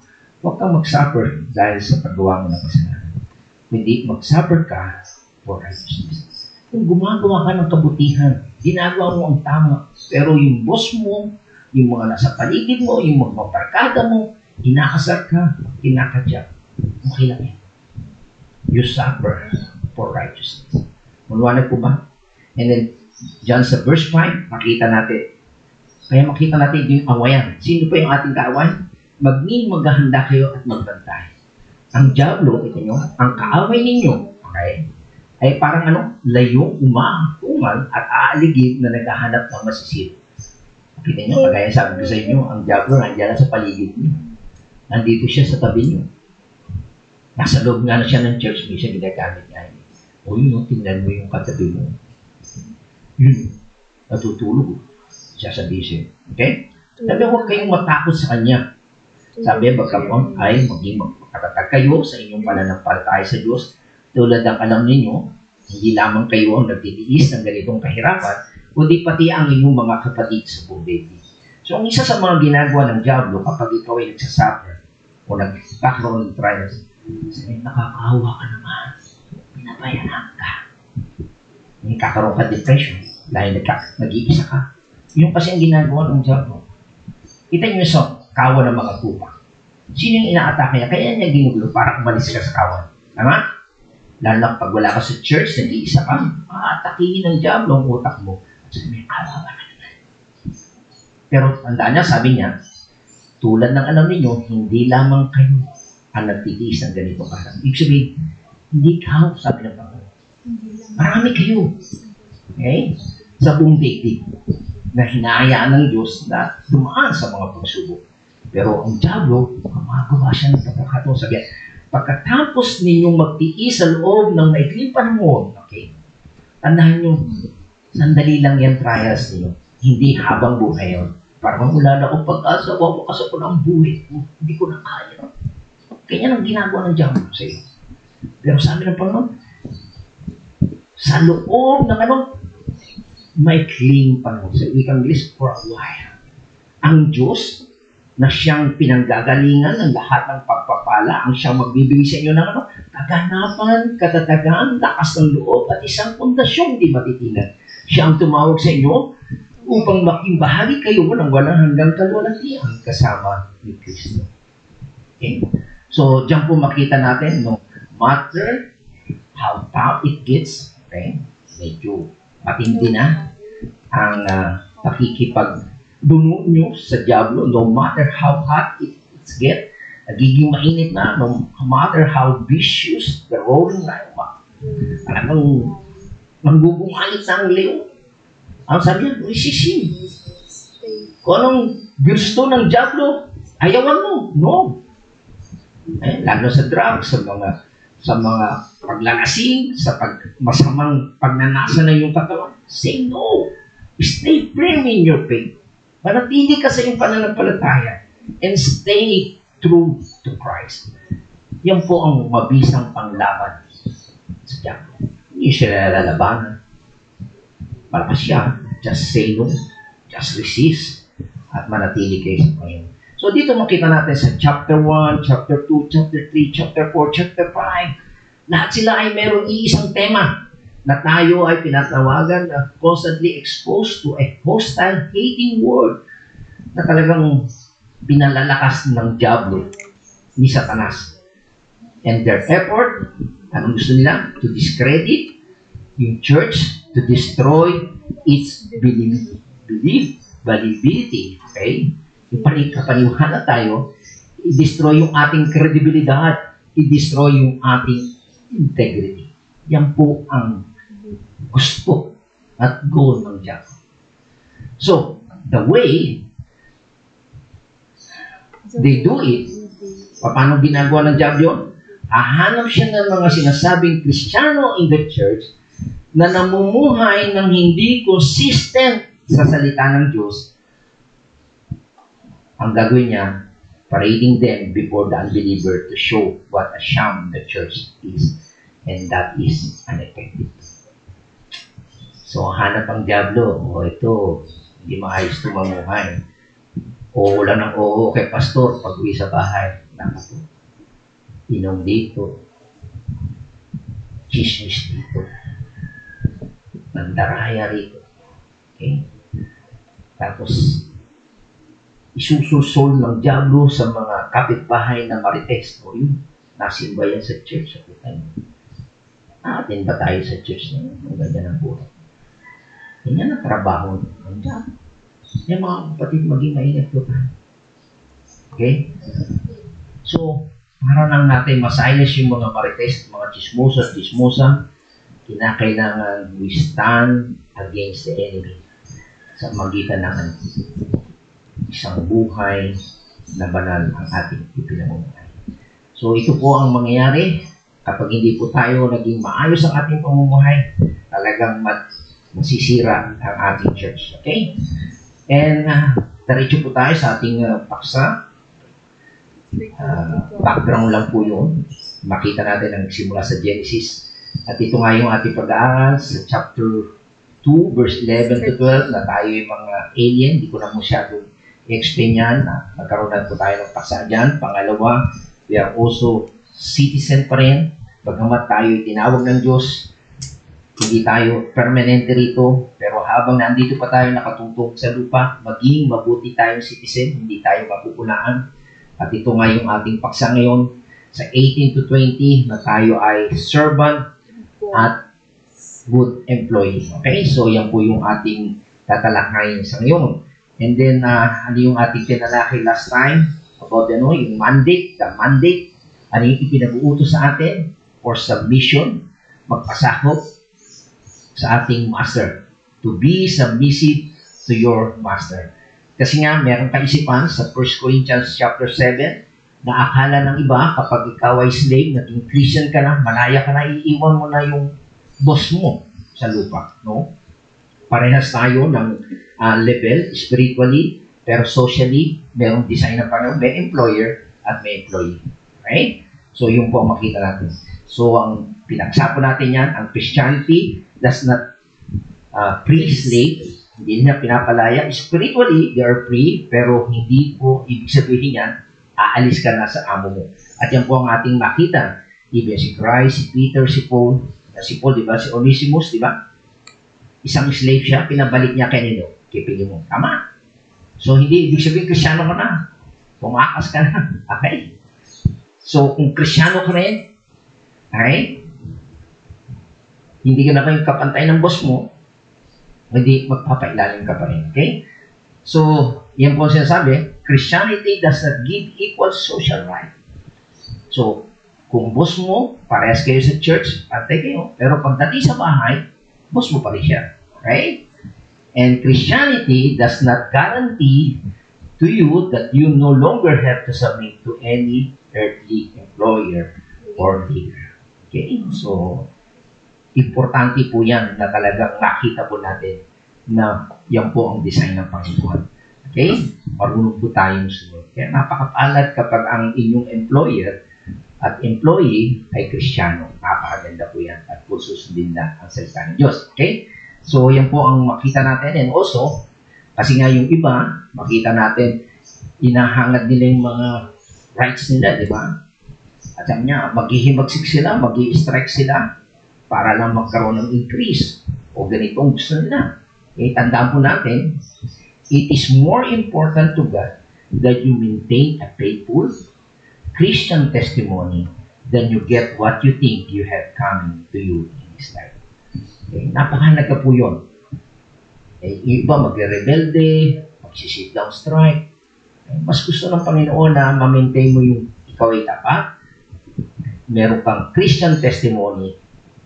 huwag kang mag-suffer dahil sa paggawa mo ng kasalanan. Hindi mag-suffer ka for righteousness. Kung gumagawa ka ng kabutihan, ginagawa mo ang tama, pero yung boss mo, yung mga nasa paligid mo, yung mga barkada mo, inakasar ka, kinakadya, okay lang yan. You suffer for righteousness. Manuwanag po ba? And then, dyan sa verse 5, makita natin. Kaya makita natin yung awayan. Sino pa yung ating kaawayan? Maghanda kayo at magbantay. Ang diablo, kita nyo, ang kaaway ninyo, okay, ay parang layong umatungal at aaligid na naghahanap ng masisiro. Kita nyo, kagaya sabi ko sa inyo, ang diablo nandiyan sa paligid niyo. Nandito siya sa tabi niyo. Nasa loob nga na siya ng church, may siya ginagamit niya. O yun, tingnan mo yung katabi mo. Yun, natutulog. Siya sa busy. Okay? Sabi, huwag kayong matakot sa kanya. Sabi, bagkapon ay maging magpakatatag kayo sa inyong pananampalataya sa Diyos. Tulad ng alam ninyo, hindi lamang kayo ang nagtitiis ng ganitong kahirapan, kundi pati ang inyong mga kapatid sa buong daigdig. So, ang isa sa mga ginagawa ng diablo kapag ikaw ay nagsasuffer o nagkakaroon ng trials, sabi, nakakaawa ka naman, pinabayaan ka. Kakaroon ka depression dahil nag-iisa ka. Yung kasi ang ginagawa ng diablo. Kita nyo sa kawan ng mga tupa. Sino yung ina-attack niya? Kaya niya ginugulo para umalis ka sa kawan. Tama? Lalo na pag wala ka sa church, nag-iisa ka, atakihin ng diablo ang utak mo. Sabi niya, kawawa na naman. Pero tandaan niya, sabi niya, tulad ng alam ninyo, hindi lamang kayo ang nagtitiis ng ganito kaharap. Ibig sabihin, hindi ka, sabi ng Panginoon. Marami kayo. Okay? Sa buong daigdig na hinahayaan ng Diyos na dumaan sa mga pagsubok. Pero ang diablo, gumagawa siya ng pagkakataon. Sabi, pagkatapos ninyong magtiis sa loob ng maikling panahon, okay, tandaan nyo, sandali lang yung trials niyo. Hindi habang buhay yun. Parang wala na akong pag-asa, wawakas ako ng buhay. Hindi ko na kaya. Kanya ang ginagawa ng diablo sa iyo. Pero sabi ng Panginoon, sa loob ng maikling panahon, sa wikang English, for a while. Ang Diyos, na siyang pinanggagalingan ng lahat ng pagpapala, ang siyang magbibigay sa inyo ng kaganapan, katatagan, lakas ng loob, at isang pundasyong di matitinan. Siya ang tumawag sa inyo upang maging bahagi kayo ng walang hanggang kalwalatian kasama ni Kristo. Okay? So, diyan po makita natin, no matter how tough it gets, okay, medyo matindi na ang pakikipagduno nyo sa diablo, no matter how hot it gets, nagiging mainit na, no matter how vicious the rolling life, talagang manggubungalit sa ang leon. Ang sabi niya, resisting. Kung anong gusto ng diablo, ayawan mo. No. Lalo sa drugs, sa mga paglalasing, sa masamang pagnanasa ng iyong katawan, say no. Stay firm in your faith. Manatili ka sa iyong pananampalataya and stay true to Christ. Yan po ang mabisang panglaban sa diablo. Hindi siya lalabanan. Malakas siya. Just say no. Just resist. At manatili kayo sa Panginoon. So dito makita natin sa chapter 1, chapter 2, chapter 3, chapter 4, chapter 5. Lahat sila ay mayroong iisang tema na tayo ay pinatawagan na constantly exposed to a hostile, hating world na talagang pinalalakas ng diablo ni Satanas. And their effort, anong gusto nila? To discredit yung church, to destroy its believability. Okay? Yung kapaniwala tayo, i-destroy yung ating credibilidad, i-destroy yung ating integrity. Yan po ang gusto at goal ng diablo. So, the way they do it, paano ginagawa ng diablo yun? Hahanap siya ng mga sinasabing Kristiyano in the church na namumuhay ng hindi consistent sa salita ng Diyos. Ang gagawin niya, parading them before the unbeliever to show what a sham the church is. And that is ineffective. So, hanap ang diablo, ito, hindi maayos tumamuhay. Oo lang ng oo kay pastor pag uwi sa bahay. Nakato. Inom dito. Chismis dito. Nandaraya rito. Okay? Tapos, isususol ng diablo sa mga kapitbahay na marites. O yun, nasimba yan sa church. Atin ba tayo sa church na yun? Ang ganda ng buhay. Yan ang trabaho ng diablo. Yan mga kapatid, maging maingat po tayo. Okay? So, para lang natin masilence yung mga marites, mga chismosa, kinakailangan we stand against the enemy sa magitan ng isang buhay na banal ang ating ipinamumuhay. So ito po ang mangyayari kapag hindi po tayo naging maayos ang ating pamumuhay, talagang masisira ang ating church. Okay? And diretso po tayo sa ating paksa. Background lang po yun. Makita natin ang simula sa Genesis. At ito nga yung ating pag-aaral sa chapter 2, verse 11 to 12, na tayo yung mga alien. Hindi ko na masyadong i-explain yan. Nagkaroon na po tayo ng paksa dyan. Pangalawa, we are also citizen pa rin. Bagamat tayo tinawag ng Diyos, hindi tayo permanente rito. Pero habang nandito pa tayo nakatutok sa lupa, maging mabuti tayong citizen, hindi tayo mapupunaan. At ito nga yung ating paksa ngayon sa 18 to 20 na tayo ay servant at good employee. Okay? So, yan po yung ating tatalakayin sa ngayon. And then, ano yung ating tinalaki last time? About yung mandate, the mandate. Ano yung ipinag-uutos sa atin? For submission, magpasakop sa ating master. To be submissive to your master. Kasi nga, meron kaisipan sa 1 Corinthians chapter 7 na akala ng iba, kapag ikaw ay slave, naging Christian ka na, malaya ka na, iiwan mo na yung boss mo sa lupa. No? Parehas tayo ng level, spiritually, pero socially, merong design na parang may employer at may employee. Okay? So, yun po ang makita natin. So, ang pinagsapo natin yan, ang Christianity does not free slave. Hindi na pinapalaya. Spiritually, they are free, pero hindi po ibig sabihin yan, aalis ka na sa amo mo. At yan po ang ating makita. Even si Christ, si Peter, si Paul, di ba? Si Onesimus, di ba? Isang slave siya, pinabalik niya kay Nino. Kipili mo. Tama. So, hindi ibig sabihin, Krisyano ka na. Pumakas ka na. Okay? So, kung Krisyano ka rin, okay? Hindi ka na kayong kapantay ng boss mo, hindi magpapailalim ka pa rin. Okay? So, yan po ang sinasabi, Christianity does not give equal social right. So, kung boss mo, parehas kayo sa church, pantay kayo. Pero pagdating sa bahay, boss mo pa rin siya. Okay? And Christianity does not guarantee to you that you no longer have to submit to any earthly employer or leader. Okay? So, importante po yan na talagang nakita po natin na yan po ang design ng Panginoon. Okay? Marunong po tayong sunod. Kaya napakapalad kapag ang inyong employer at employee ay Kristiyano. Napakaganda po yan at po susundin na ang salita ng Diyos. Okay? So, yan po ang makita natin. And also, kasi nga yung iba, makita natin, inahangad nila yung mga rights nila, di ba? At sabi niya, maghihimagsik sila, mag-i-strike sila, para lang magkaroon ng increase o ganitong gusto nila. Okay, tandaan po natin, it is more important to God that you maintain a faithful Christian testimony than you get what you think you have coming to you in this life. Okay, napakahalaga po yun. Okay, iba magre-rebelde, mag-sit down strike. Okay, mas gusto ng Panginoon na ma-maintain mo yung ikaw ay tapat, meron kang Christian testimony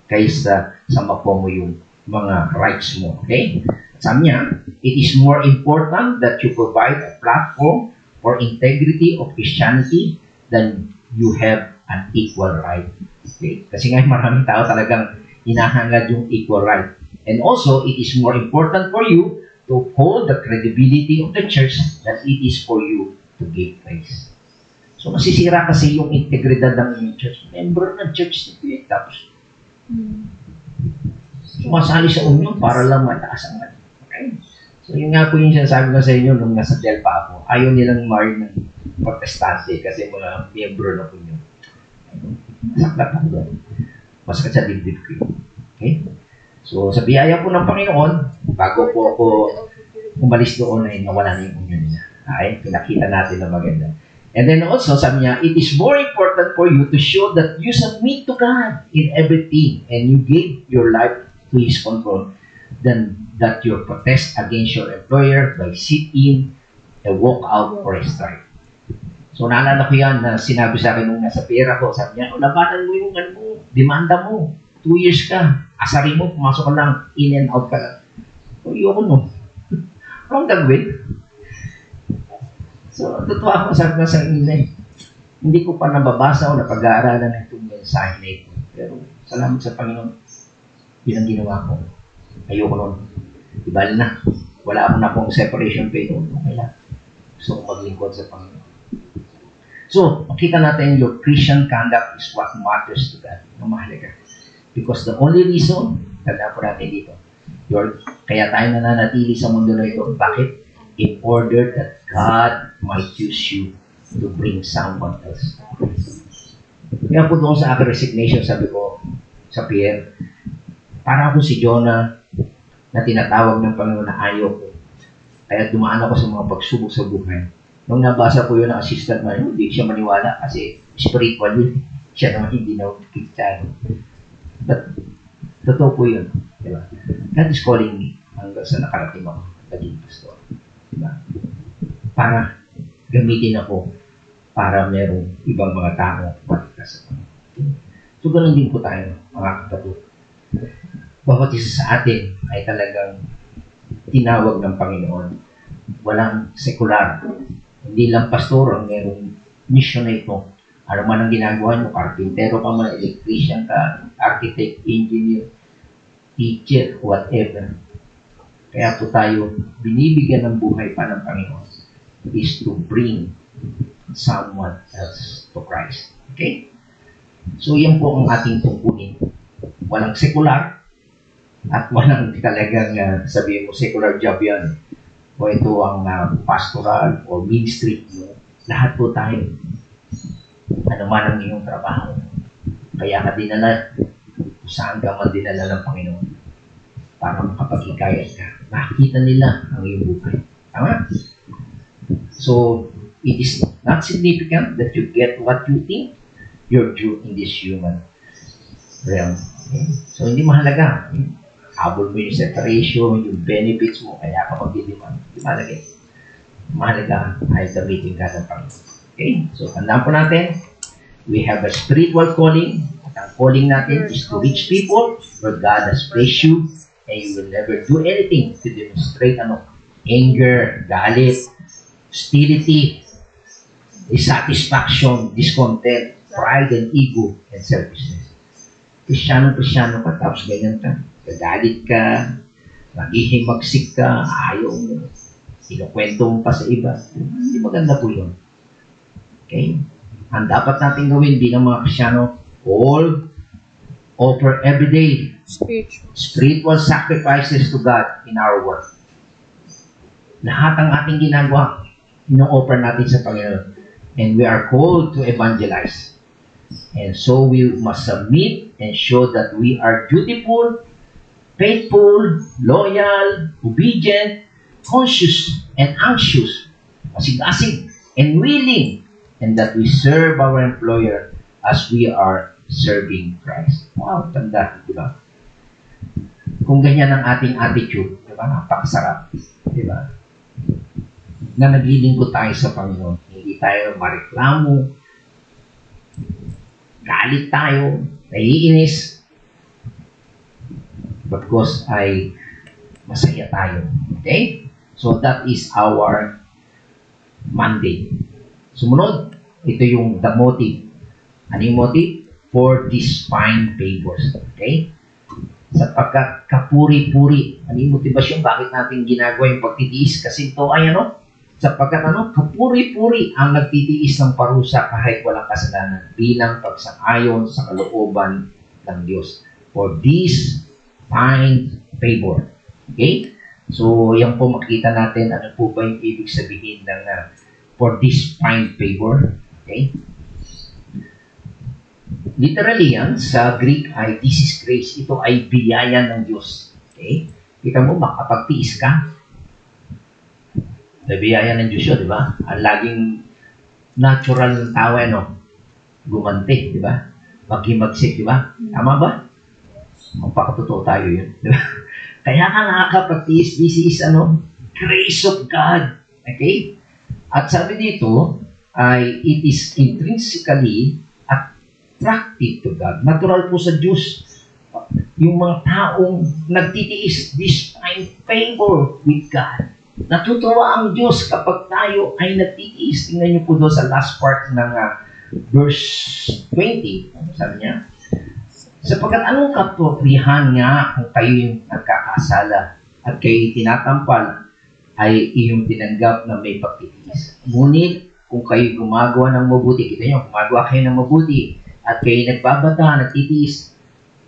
kaysa sa makuha mo yung mga rights mo. Okay? Sabi niya, it is more important that you provide a platform for integrity of Christianity than you have an equal right. Okay? Kasi nga maraming tao talagang hinahangad yung equal right. And also, it is more important for you to uphold the credibility of the church than it is for you to give praise. So, masisira kasi yung integridad ng church. Member ng church, tapos sumasali sa union para lang mataas ang ano. Okay? So, yun nga po yung sinasabi ko sa inyo nung nasa Delpa ako. Ayaw nilang marry ng protestante kasi mga miyembro ng union. Saklat ako doon. Masakit sa dibdib ko. Okay? So, sa biyaya po ng Panginoon, bago po ako umalis doon ay nawala na yung union niya. Ay, pinakita natin na maganda. And then also, sabi niya, it is more important for you to show that you submit to God in everything and you give your life to His control than that you protest against your employer by sit-in, a walk out, or a strike. So, naalala ko yan na sinabi sa akin nung nasa pera ko. Sabi niya, labanan mo yung ano mo, demanda mo. 2 years ka. Asarin mo, pumasok ka lang, in and out ka lang. So, ayoko no. Anong gagawin? So, totoo ako, sabi ko sa inay. Hindi ko pa nababasa o napag-aaralan ng itong mensahe na ito. Pero, salamat sa Panginoon. Yun ang ginawa ko. Ayoko nun. Ibal na. Wala ako na akong separation pay noon. Okay lang. Gusto kong maglingkod sa Panginoon. So, makita natin your Christian conduct is what matters to God. Ang mahalaga. Because the only reason, tanda po natin dito, kaya tayo nananatili sa mundo na ito. Bakit? In order that God might use you to bring someone else. Kaya po doon sa aking resignation, sabi ko sa Pierre, para ako si Jonah na tinatawag ng Panginoon na ayaw ko. Kaya dumaan ako sa mga pagsubok sa buhay. Nung nabasa ko yun ng assistant man, hindi siya maniwala kasi spiritual yun. Siya naman hindi na Christian. But, totoo po yun. Diba? God is calling me hanggang sa nakarating ako naging pastor. Diba? Para gamitin ako para merong ibang mga tao matikas sa Panginoon. So, ganun din po tayo, mga kapatid. Bawat isa sa atin ay talagang tinawag ng Panginoon. Walang sekular. Hindi lang pastor ang merong mission na ito. Ano man ang ginagawa mo, carpintero ka man, electrician ka, architect, engineer, teacher, whatever. Kaya po tayo binibigyan ng buhay pa ng Panginoon is to bring someone else to Christ. Okay? So, yan po ang ating tungkulin. Walang sekular at walang talagang sabihin mo, secular job yan. O ito ang pastoral o ministry. Lahat po tayo. Ano man ang iyong trabaho. Kaya ka dinala, saan ka man dinala ng Panginoon para makapag-hikayat ka. Nakikita nila ang iyong buhay. Tama? So, it is not significant that you get what you think you're due in this human realm. Okay? So, hindi mahalaga. Habol mo yung separation, yung benefits mo, kaya ka magdidiman. Hindi mahalaga. Mahalaga ay gamitin ka ng Panginoon. Okay? So, tandaan po natin, we have a spiritual calling. At ang calling natin is to reach people where God has placed you and you will never do anything to demonstrate anger, galit, hostility, dissatisfaction, discontent, pride and ego, and selfishness. Kristyano ka, tapos ganyan ka. Gagalit ka, maghihimagsik ka, ayaw mo, inukwento mo pa sa iba. Hindi maganda po yun. Okay? Ang dapat natin gawin bilang mga Kristyano, all offer everyday spiritual sacrifices to God in our work. Lahat ang ating ginagawa, ino-offer natin sa Panginoon. And we are called to evangelize. And so we must submit and show that we are dutiful, faithful, loyal, obedient, conscious, and anxious, asig-asig, and willing, and that we serve our employer as we are serving Christ. Wow, tanda, di ba? Kung ganyan ang ating attitude, di ba? Napakasarap, di ba? Na naglilingkod tayo sa Panginoon. Hindi tayo mareklamo, galit tayo, naiinis, because ay masaya tayo. Okay? So that is our mandate. Sumunod, ito yung the motive. Ano yung motive? For these fine favors. Okay? Sapagkat kapuri-puri. Ano yung motivasyon? Bakit natin ginagawa yung pagtitiis? Kasi ito ay sapagkat kapuri-puri ang nagtitiis ng parusa kahit walang kasalanan bilang pagsang-ayon sa kalooban ng Diyos. For this fine favor. Okay? So, yan po makita natin ano po ba yung ibig sabihin ng for this fine favor. Okay? Literally yan, sa Greek ay this is grace. Ito ay biyaya ng Diyos. Okay? Kita mo, makapagtiis ka. Nabiyaya ng Diyos yun, di ba? Ang laging natural ng tao, gumanti, di ba? Maghimagsik, di ba? Tama ba? Magpakatotoo tayo yun, di ba? Kaya ka nakakapagtiis, this is, grace of God. Okay? At sabi dito, ay it is intrinsically attractive to God. Natural po sa Diyos yung mga taong nagtitiis, this find favor with God. Natutuwa ang Diyos kapag tayo ay nagtitiis. Tingnan niyo po doon sa last part ng verse 20. Sabi niya, sapagkat anong kapabrihan nga kung kayo yung nagkakasala at kayo tinatampal ay iyong tinanggap na may pagtitiis. Ngunit kung kayo gumagawa ng mabuti, kita niyo, gumagawa kayo ng mabuti at kayo nagbabata, nagtitiis,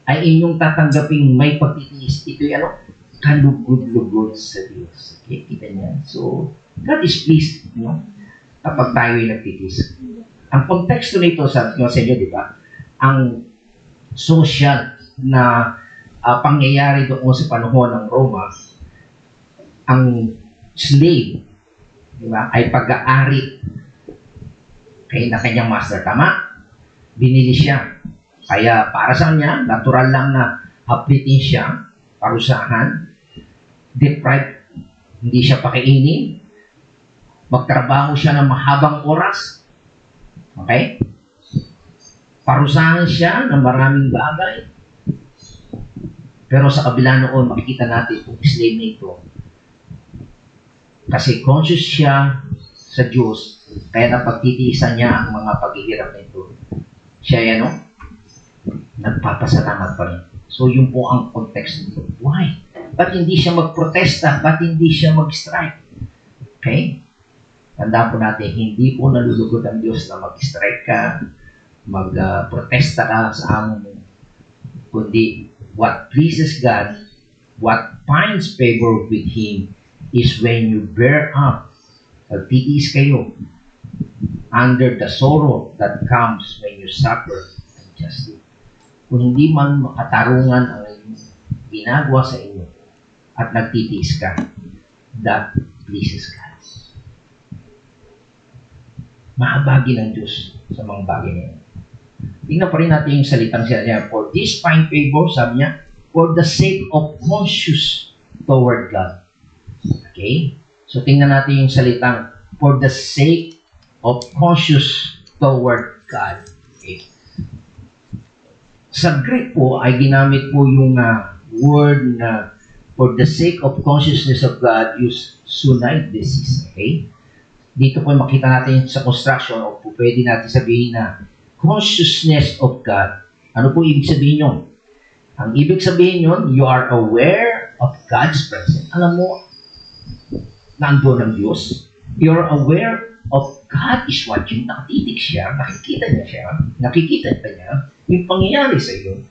ay inyong tatanggaping may pagtitiis. Ito'y kalugod-lugod sa Diyos. Okay, kita niya. So, God is pleased, kapag tayo ay nagtitiis. Ang konteksto nito, sabi ko sa inyo, di ba? Ang social na pangyayari doon sa panahon ng Roma, ang slave, di ba, ay pag-aari kay na kanyang master. Tama? Binili siya. Kaya para sa kanya, natural lang na haplitin siya, parusahan, deprived, hindi siya pakainin, magtrabaho siya ng mahabang oras, okay? Parusahan siya ng maraming bagay. Pero sa kabila noon, makikita natin itong slave na ito. Kasi conscious siya sa Diyos, kaya napagtitiisan niya ang mga paghihirap na ito. Siya nagpapasalamat pa rin. So, yun po ang context nito. Why? Ba't hindi siya magprotesta? Ba't hindi siya mag-strike? Okay? Tandaan po natin, hindi po nalulugod ang Diyos na mag-strike ka, mag-protesta ka sa amo mo. Kundi, what pleases God, what finds favor with Him, is when you bear up, pagtitiis kayo, under the sorrow that comes when you suffer unjustly. Kung hindi man makatarungan ang ginagawa sa inyo at nagtitiis ka, that pleases God. Mahabagi ng Diyos sa mga bagay na yun. Tingnan pa rin natin yung salitang siya niya. For this find favor, sabi niya, for the sake of conscience toward God. Okay? So, tingnan natin yung salitang for the sake of conscience toward God. Okay? Sa Greek po, ay ginamit po yung word na for the sake of consciousness of God, use sunaidesis. Okay? Dito po makita natin sa construction o po pwede natin sabihin na consciousness of God. Ano po ibig sabihin yun? Ang ibig sabihin yun, you are aware of God's presence. Alam mo, nandoon ang Diyos. You're aware of God is watching. Nakatitig siya, nakikita pa niya yung pangyayari sa iyo.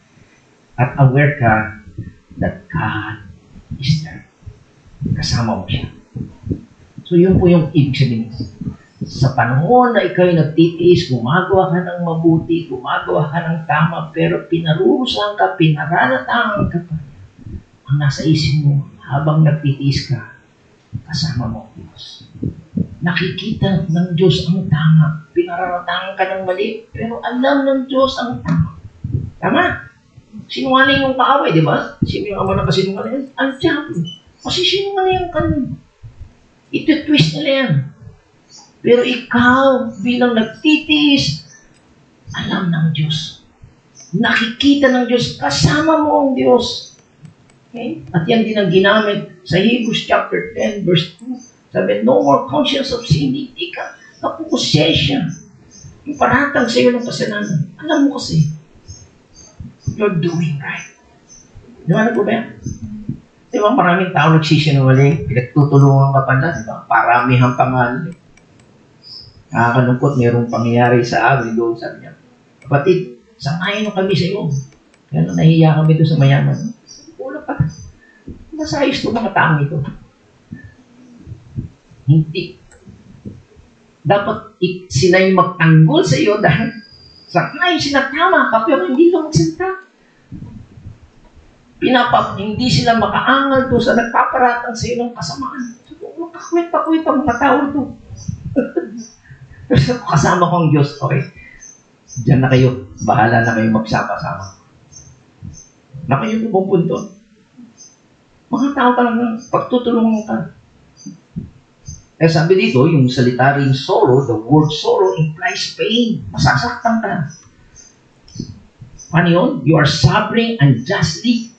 At aware ka that God is there. Kasama mo siya. So, yun po yung ibig sabihin. Sa panahon na ikaw ay nagtitiis, gumagawa ka ng mabuti, gumagawa ka ng tama, pero pinarurusahan ka, pinararatangan ka pa. Ang nasa isip mo, habang nagtitiis ka, kasama mo ang Diyos. Nakikita ng Diyos ang tama. Pinararatangan ka ng mali, pero alam ng Diyos ang tama. Tama? Sinungaling yung kaaway, di ba? Sino yung ama ng kasinungaling? Ang diablo. Kasi sinungaling ka nun. Ito-twist nila yan. Pero ikaw, bilang nagtitiis, alam ng Diyos. Nakikita ng Diyos, kasama mo ang Diyos. Okay? At yan din ang ginamit sa Hebrews chapter 10, verse 2. Sabi, no more conscience of sin. Hindi ka napuposession. Yung paratang sa iyo ng kasalanan. Alam mo kasi, you're doing right. Di ba na po ba yan? Di ba maraming tao nagsisinungaling, pinagtutulungan ka pala, di ba? Paramihan pangalan. Nakakalungkot, mayroong pangyayari sa amin doon, sabi niya. Kapatid, sangayin kami sa iyo. Kaya nahiya kami doon sa mayaman. Wala pa. Masayos ito mga taong ito. Hindi. Dapat sila yung magtanggol sa iyo dahil sangayin sila tama ka, pero hindi ka magsalita. Hindi sila makaangal to sa nagpaparatang sa iyo ng kasamaan. Makakwit-pakwit ang mga tao ito. Pero kasama ko ang Diyos, okay? Diyan na kayo. Bahala na kayo magsama-sama. Na kayo po punto. Mga tao talaga, pagtutulungan ka. Eh sabi dito, yung salita ring sorrow, the word sorrow implies pain. Masasaktan ka. Paano yun? You are suffering unjustly.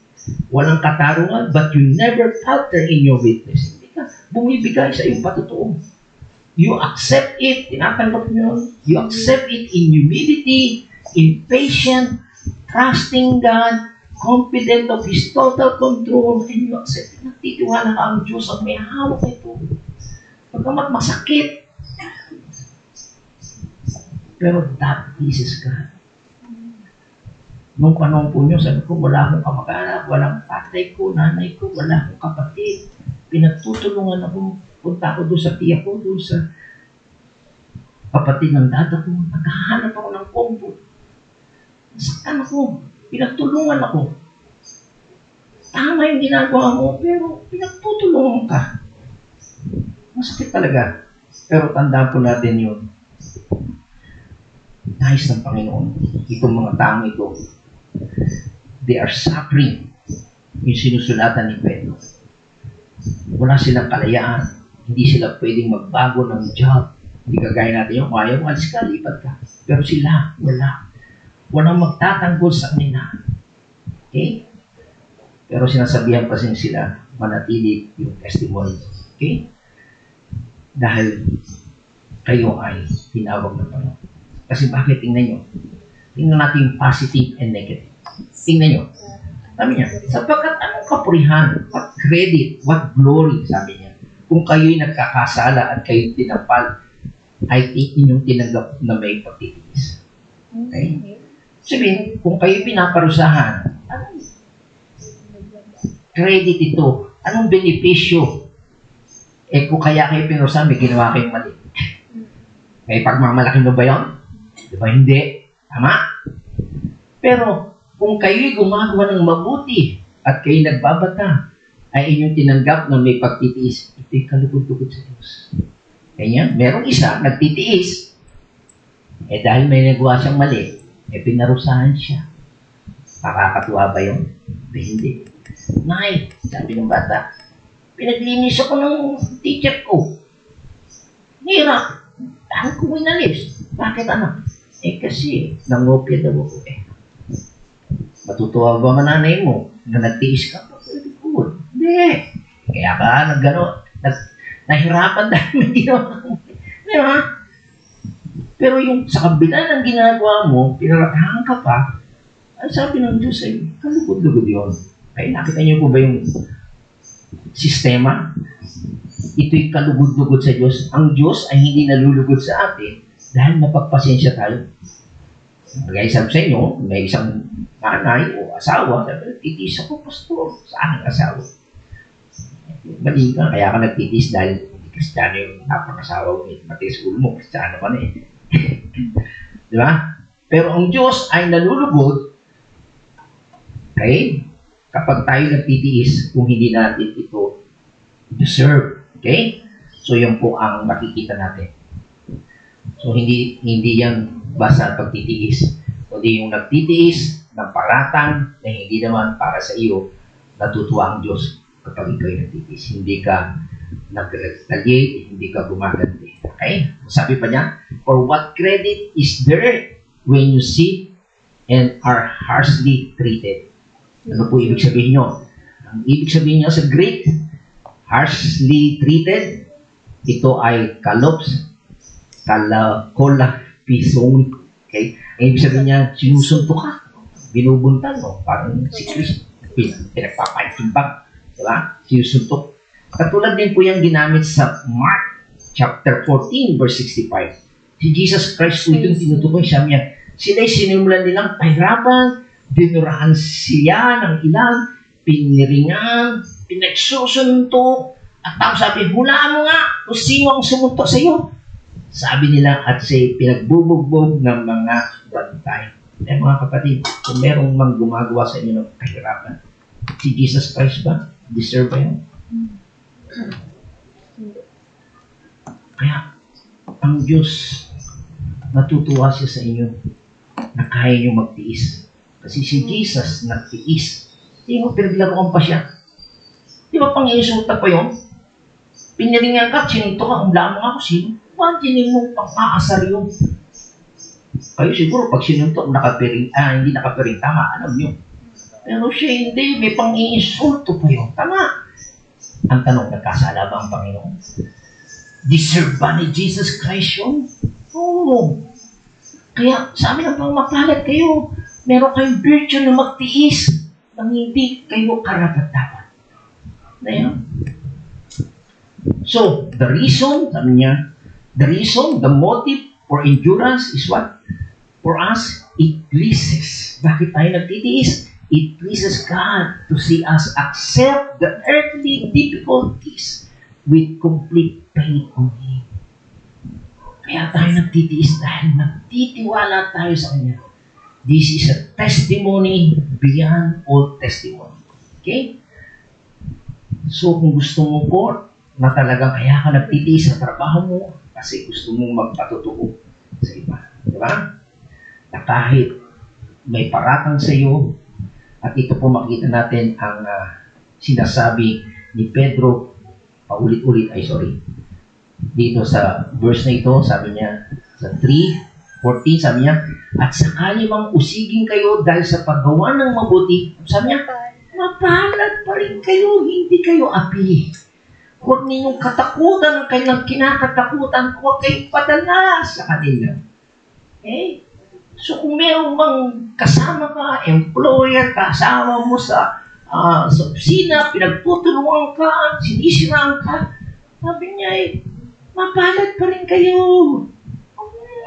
Walang katarungan, but you never falter in your witness. Hindi ka bumibigay sa iyong patotoo. You accept it, tinatanggap mo yun. You accept it in humility, in patience, trusting God, confident of His total control, and you accept it. Nagtitiwala ka ang Diyos ang may hawak nito. Pagkamat masakit. Pero that pleases God. Nung panahon po nyo, sabi ko, wala akong kamag-anak, walang tatay ko, nanay ko, wala akong kapatid. Pinagtutulungan ako, punta ako doon sa tiya ko, doon sa kapatid ng dada ko. Naghahanap ako ng combo. Nasaktan ako. Pinagtulungan ako. Tama yung ginagawa mo, pero pinagtutulungan ka. Masakit talaga. Pero tandaan po natin yun. Nais ng Panginoon. Itong mga taong ito, they are suffering. Yung sinusulatan ni Pedro. Wala silang kalayaan. Hindi sila pwedeng magbago ng job. Hindi kagaya natin yung ayaw, alis ka, lipat ka. Pero sila, wala. Walang magtatanggol sa kanila. Okay? Pero sinasabihan pa sila, manatili yung testimony. Okay? Dahil kayo ay tinawag ng Panginoon. Kasi bakit? Tingnan nyo. Tingnan natin yung positive and negative. Tingnan nyo. Sabi niya, sapagkat anong kapurihan, what credit, what glory, sabi niya. Kung kayo'y nagkakasala at kayo'y tinampal, ay inyong tinanggap na may pagtitiis. Okay? Sabihin, kung kayo'y pinaparusahan, anong credit ito? Anong benepisyo? Eh kung kaya kayo pinurusahan, may ginawa kayong mali. May pagmamalaki mo ba yun? Di ba hindi? Tama? Pero, kung kayo'y gumagawa ng mabuti at kayo'y nagbabata, ay inyong tinanggap na may pagtitiis, ito'y kalugod-lugod sa Diyos. Kaya, merong isa, nagtitiis, eh dahil may nagawa siyang mali, eh pinarusahan siya. Nakakatuwa ba yun? Hindi. Nay, sabi ng bata, pinaglinis ako ng teacher ko. Hirap. Dahil ko inalis. Bakit anak? Eh kasi, nangopya daw ako eh. Matutuwa ba mananay mo na nagtiis ka? Very good. Hindi. Kaya ka, nahirapan dahil may ginawa mo. Di ba? Pero yung sa kabila ng ginagawa mo, pinaratahan ka pa, ay sabi ng Diyos ay, kalugod-lugod yun. Ay, nakita niyo po ba yung sistema? Ito'y kalugod-lugod sa Diyos. Ang Diyos ay hindi nalulugod sa atin dahil napagpasensya tayo. Kaya sabi sa inyo, may isang nanay o asawa, sabi, titis ako, pastor, sa aking asawa. Mali ka, kaya ka nagtitis dahil hindi Kristiyano yung napakasawa mo, matiis ulo mo, Kristiyano ka na eh. Di ba? Pero ang Diyos ay nalulugod, okay? Kapag tayo nagtitiis, kung hindi natin ito deserve. Okay? So, yun po ang makikita natin. So, hindi yan basta pagtitiis. Kundi yung nagtitiis ng paratang na hindi naman para sa iyo, natutuwa ang Diyos kapag ikaw yung nagtitiis. Hindi ka nag-retaliate, hindi ka gumaganti. Okay? Sabi pa niya, for what credit is there when you sit and are harshly treated? Ano po ibig sabihin nyo? Ang ibig sabihin niya sa Greek, harshly treated, ito ay kalops, kolapisong. Okay? Ang ibig sabihin niya, sinusunto ka, binubuntan, no? Parang si Christ, pinagpapaikimbang, diba? Sinusuntok. Katulad din po yung ginamit sa Mark chapter 14, verse 65. Si Jesus Christ po itong tinutukoy siya niya. Sila'y sinimulan nilang pahirapan, dinurahan siya ng ilan, piniringan, pinagsusuntok, at tapos sabi, hulaan mo nga kung sino ang sumuntok sa iyo. Sabi nila at siya pinagbubugbog ng mga bantay. Eh mga kapatid, kung merong mang gumagawa sa inyo ng kahirapan, si Jesus Christ ba? Deserve ba yun? Kaya, ang Diyos, natutuwa siya sa inyo na kaya nyo magtiis. Kasi si Jesus nagtiis. Hindi mo pinaglaruan pa siya. Di ba pang-iinsulta pa yun? Pinilingan ka, sinunto ka, lamang ako, sino? Imaginin mo, pang-aasar yun. Kayo siguro, pag sinuntok, hindi nakapiring, tama, alam nyo. Pero siya hindi, may pang-iinsulto pa yun. Tama. Ang tanong, nagkasala ba ang Panginoon? Deserve ba ni Jesus Christ yun? Oo. Kaya sa amin ang pangmapalat kayo, meron kayong virtue na magtiis nang hindi kayo karapat-dapat. Na yan. So, the reason, sabi niya, the motive for endurance is what? For us, it pleases. Bakit tayo nagtitiis? It pleases God to see us accept the earthly difficulties with complete faith on Him. Kaya tayo nagtitiis dahil nagtitiwala tayo sa Kanya. This is a testimony beyond all testimony. Okay? So, kung gusto mo po na talagang kaya ka nagtitiis sa trabaho mo kasi gusto mong magpatotoo sa iba. Diba? Na kahit may paratang sa iyo, at ito po makita natin ang sinasabi ni Pedro, dito sa verse na ito, sabi niya, sa 3:14, sabi niya, at sakali mang usigin kayo dahil sa paggawa ng mabuti, sabi niya, mapalad pa rin kayo, hindi kayo api. Huwag ninyong katakutan ang kanilang kinakatakutan, huwag kayong padala sa kanila. Okay? So kung mayroong mang kasama ka, employer, kasama mo sa opisina, pinagtutulungan ka, sinisiraan ka, sabi niya mapalad pa rin kayo.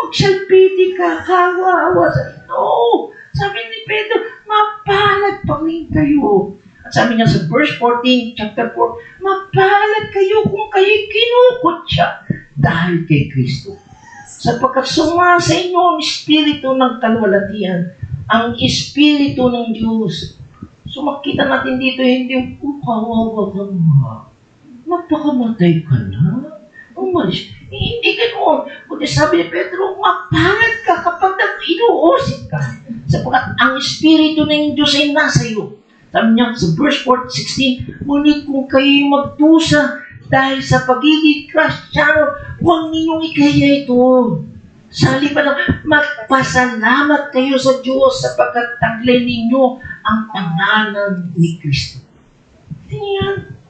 Magsalpiti ka, kawawa sa ino. Sabi ni Pedro, mapalad pa rin kayo. At sabi niya sa verse 14, chapter 4, mapalad kayo kung kayo'y kinukot siya dahil kay Kristo. Sapagkat sumasa inyo ang espiritu ng kalwalatian, ang espiritu ng Diyos. So makita natin dito, hindi yung kawawa ka nga. Magpakamatay ka na. Umalis. Hindi ganoon. Kundi sabi ni Pedro, mapalad ka kapag nag-inuusin ka. Sapagkat ang espiritu ng Diyos ay nasa iyo. Sabi niya sa verse 16, ngunit kung kayo'y magdusa dahil sa pagiging Kristiyano, huwag ninyong ikaya ito. Sa halip magpasalamat kayo sa Diyos sapagkat taglay ninyo ang pangalan ni Kristo. Tingnan.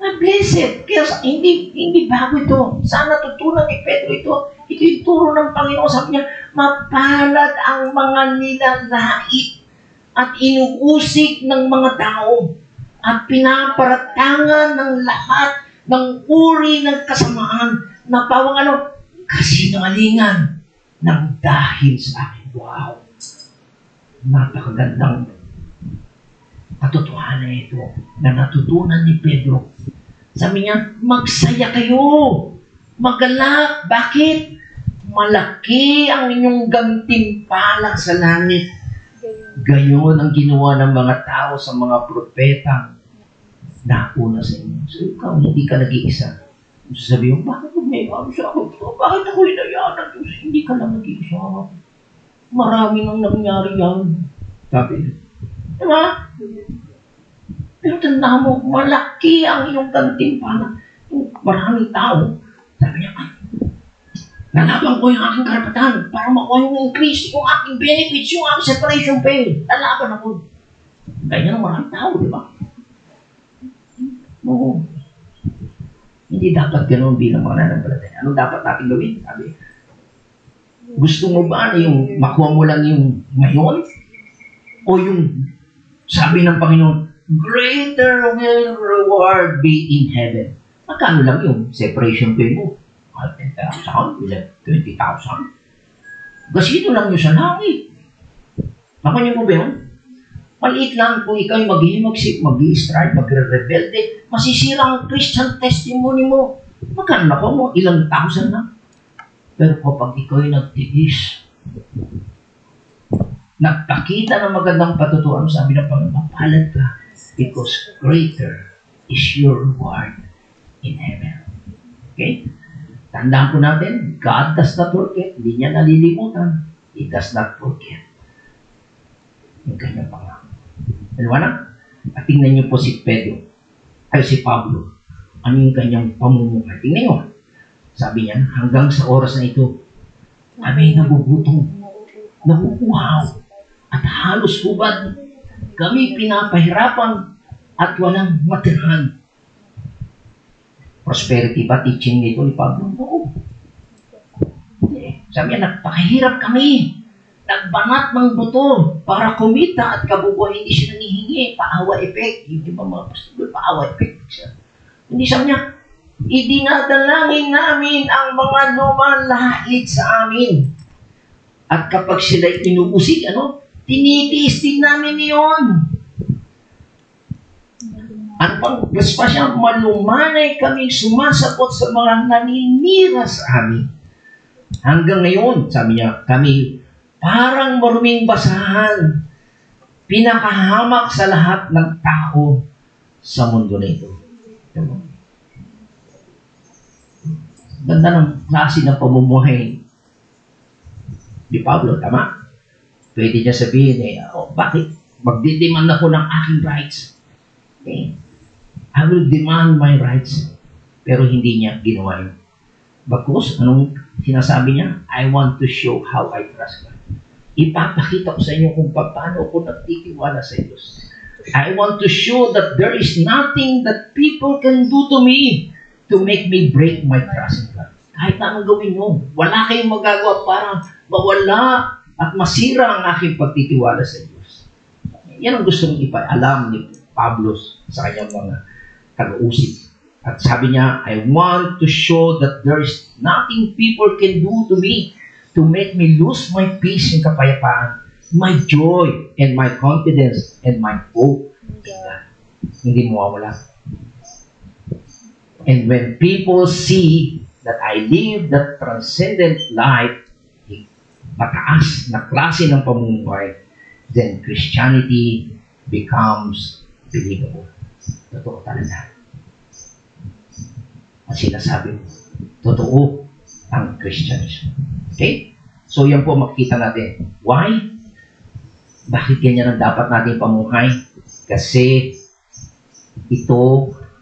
Blessed. Kaya hindi bago ito. Sana tutunan ni Pedro ito. Ito yung turo ng Panginoon. Sabi niya, mapalad ang mga nilalait at inuusig ng mga tao at pinaparatangan ng lahat ng uri ng kasamaan na pawang kasinungalingan ng dahil sa akin. Wow! Napakagandang katotohanan ito na natutunan ni Pedro. Sabi niya, magsaya kayo, magalak. Bakit? Malaki ang inyong gantimpala sa langit. Gayon ang ginawa ng mga tao sa mga propeta na una sa inyo. So ikaw, hindi ka nag-iisa. Sabi mo, bakit may sa ako? Bakit ako hinayaan ng Diyos? Hindi ka lang nag-iisa. Marami nang nangyari yan. Sabi, diba? Pero tanda mo, malaki ang iyong gantimpala. Maraming tao. Sabi niya, lalaban ko yung aking karapatan para makuha yung increase, yung aking benefits, yung aking separation pay. Lalaban ako. Ganyan ang maraming tao, di ba? Oo. Hindi dapat ganoon bilang mga nananampalataya. Anong dapat natin gawin? Sabi, gusto mo ba na yung makuha mo lang yung ngayon? O yung sabi ng Panginoon, greater will reward be in heaven. Magkano lang yung separation pay mo? 10,000, 20,000. Gasito lang yun sa langit. Nakanyan mo ba yun? Maliit lang kung ikaw mag-ihimagsik, mag-i-strive, magre-rebelde, masisira ang Christian testimony mo. Magkano na mo? Ilang thousand na. Pero kapag ikaw ay nagtiis, nagpakita ng magandang patutuan, sabi ng Panginoon, mapalad ka because greater is your reward in heaven. Okay? Tandaan po natin, God does not forget. Hindi niya nalilimutan. He does not forget. Yung kanyang pangako. Dalawa na? At tingnan niyo po si Pedro. Ay, si Pablo. Ano yung kanyang pamumuhay? Tingnan nyo. Sabi niya, hanggang sa oras na ito, kami nagugutom, naguuhaw, at halos hubad. Kami pinapahirapan at walang matirahan. Prosperity ba teaching nito ni Pablo? Oo. Sabi niya, nagpakahirap kami. Nagbanat ng buto para kumita at kabubuhay. Hindi siya nanihingi. Paawa effect. Hindi ba mga pastor? Paawa effect siya. Hindi sabi niya, idinadalangin namin ang mga lumalait sa amin. At kapag sila'y inubusig, tinitiis din namin yun. Ano pang gaspa siya, malumanay kami sumasapot sa mga naninira sa amin. Hanggang ngayon, sabi niya, kami parang maruming basahan, pinakahamak sa lahat ng tao sa mundo na ito. Ganda ng klase ng pamumuhay ni Pablo, tama? Pwede niya sabihin, bakit? Magdidiman ako ng aking rights. Okay? I will demand my rights. Pero hindi niya ginawa yun. Bagkus, anong sinasabi niya? I want to show how I trust God. Ipapakita ko sa inyo kung paano ako nagtitiwala sa Diyos. I want to show that there is nothing that people can do to me to make me break my trust in God. Kahit na anong gawin nyo, wala kayong magagawa para mawala at masira ang aking pagtitiwala sa Diyos. Yan ang gusto niyong ipaalam ni Pablo sa kanyang mga taga-usip. At sabi niya, I want to show that there is nothing people can do to me to make me lose my peace and kapayapaan, my joy and my confidence and my hope. Hindi mawawala. And when people see that I live that transcendent life, mataas na klase ng pamumuhay, then Christianity becomes believable. Totoo talaga. At sinasabi mo, totoo ang Christianism. Okay? So yan po makikita natin. Why? Bakit ganyan ang dapat natin pamuhay? Kasi ito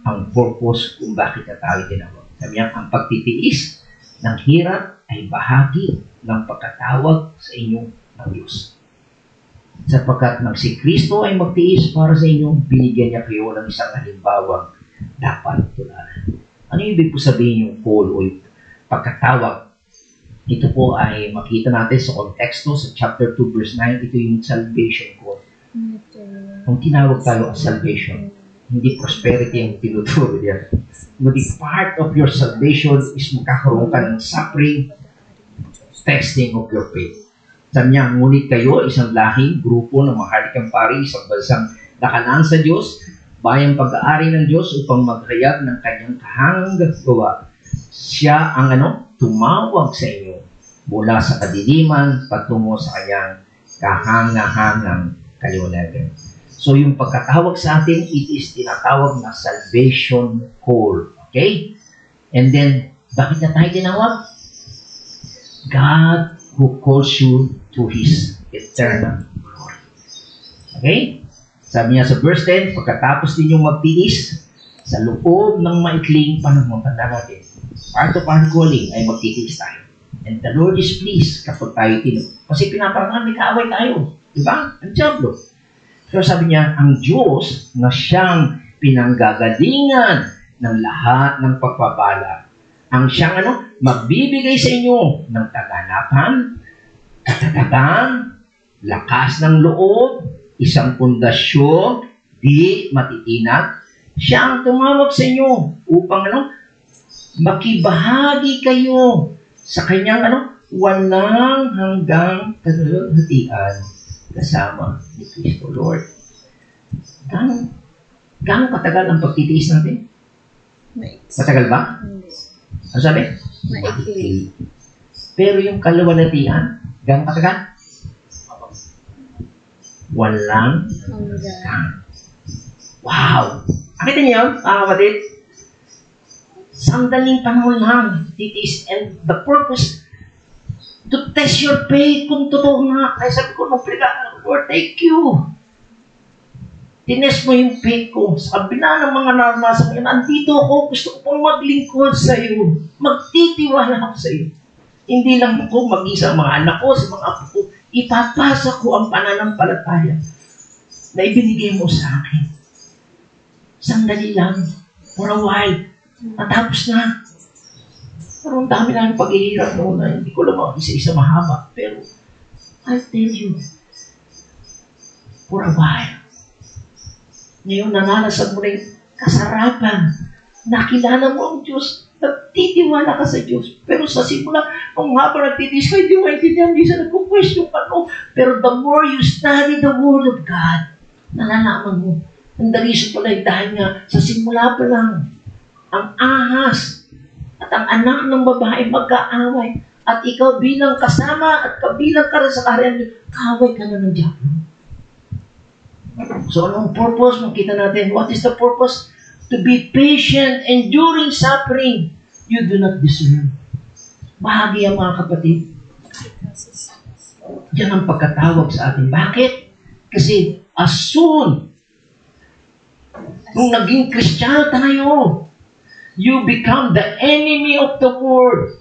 ang purpose kung bakit na tayo tinawag. Sabi niya, ang pagtitiis ng hirap ay bahagi ng pagkatawag sa inyo ng Diyos. Sapagkat nang si Kristo ay magtiis para sa inyo, binigyan niya kayo ng isang halimbawang dapat tularan. Ano yung ibig po sabihin yung call o yung pagkatawag? Ito po ay makita natin sa konteksto sa chapter 2 verse 9. Ito yung salvation call. Kung tinawag tayo as salvation, hindi prosperity ang tinuturo niya. Kundi part of your salvation is magkakaroon ka ng suffering, testing of your faith. Sabi niya, ngunit kayo, isang lahing grupo ng maharlikang pari, isang bansang nakalaan sa Diyos, bayang pag-aari ng Diyos upang maghayag ng kanyang kahangang gawa. Siya ang tumawag sa inyo mula sa kadiliman patungo sa kanyang kahangahangang kaliwanagan. So yung pagkatawag sa atin, it is tinatawag na salvation call. Okay? And then, bakit na tayo tinawag? God who calls you to His eternal glory. Okay? Sabi niya sa verse 10, pagkatapos ninyong magtiis sa loob ng maikling panahon, tanda natin, part of our calling ay magtitiis tayo. And the Lord is pleased kapag tayo tinawag. Kasi pinaparangan, may kaaway tayo. Diba? Ang diablo. Pero sabi niya, ang Diyos na siyang pinanggagalingan ng lahat ng pagpapala, ang siyang magbibigay sa inyo ng kaganapan, katatagan, lakas ng loob, isang pundasyon, di matitinag, siya ang tumawag sa inyo upang makibahagi kayo sa kanyang walang hanggang kalughatian kasama ni Kristo Lord. Gaano katagal ang pagtitiis natin? Matagal ba? Ano sabi? Maikli. Pero yung kaluwalhatian, gaano katagal? Walang hanggan. Wow! Nakita niyo yun, mga kapatid? Sandaling panahon lang, titiis, and the purpose to test your faith kung totoo nga. Kaya sabi ko, nung Lord, thank you. Tines mo yung faith ko. Sa kabila ng mga naranasan ko, andito ako, gusto ko pong maglingkod sa iyo. Magtitiwala ako sa iyo. Hindi lang ako mag-isa mga anak ko, sa mga apo ko. Ipapasa ko ang pananampalataya na ibinigay mo sa akin. Sandali lang, for a while, natapos na. Pero ang dami namin paghihirap noon na hindi ko lang isa-isa mahaba. Pero, I'll tell you, for a while, ngayon nananasan mo na yung kasarapan. Nakilala mo ang Diyos. Nagtitiwala ka sa Diyos. Pero sa simula, nung habang nagtitis ka, hindi mo maintindihan, hindi sa nagkukwestiyon ka, no? Pero the more you study the Word of God, nalalaman mo, ang dalisyo pala dahil nga, sa simula pa lang, ang ahas at ang anak ng babae magkaaway. At ikaw bilang kasama at kabilang ka rin sa kaharian, kaaway ka na ng diablo. So, anong purpose? Makita natin, what is the purpose? To be patient, enduring suffering you do not deserve. Bahagi ang mga kapatid. Yan ang pagkatawag sa atin. Bakit? Kasi as soon, nung naging Kristiyano tayo, you become the enemy of the world.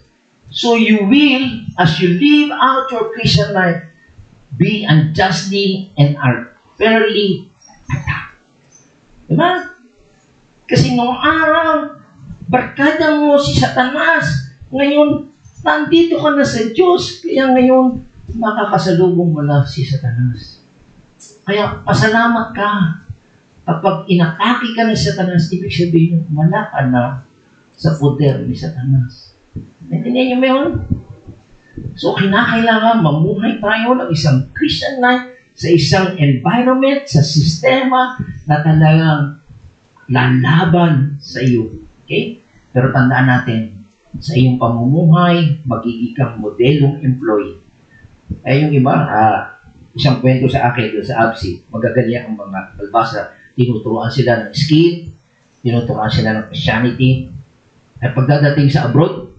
So you will, as you live out your Christian life, be unjustly and unfairly attacked. Diba? Kasi noong araw, barkada mo si Satanas. Ngayon, nandito ka na sa Diyos. Kaya ngayon, makakasalubong mo na si Satanas. Kaya pasalamat ka. Kapag inatake ka ng Satanas, ibig sabihin, wala ka na sa poder ni Satanas. Naintindihan niyo ba yun? So, kinakailangan mamuhay tayo ng isang Christian life sa isang environment, sa sistema na talagang lalaban sa iyo. Okay? Pero tandaan natin, sa iyong pamumuhay, magiging kang modelong employee. Ay yung iba, isang kwento sa akin doon sa ABSI, magagaling ang mga albasa, tinuturuan sila ng skill, tinuturuan sila ng Christianity. At pagdadating sa abroad,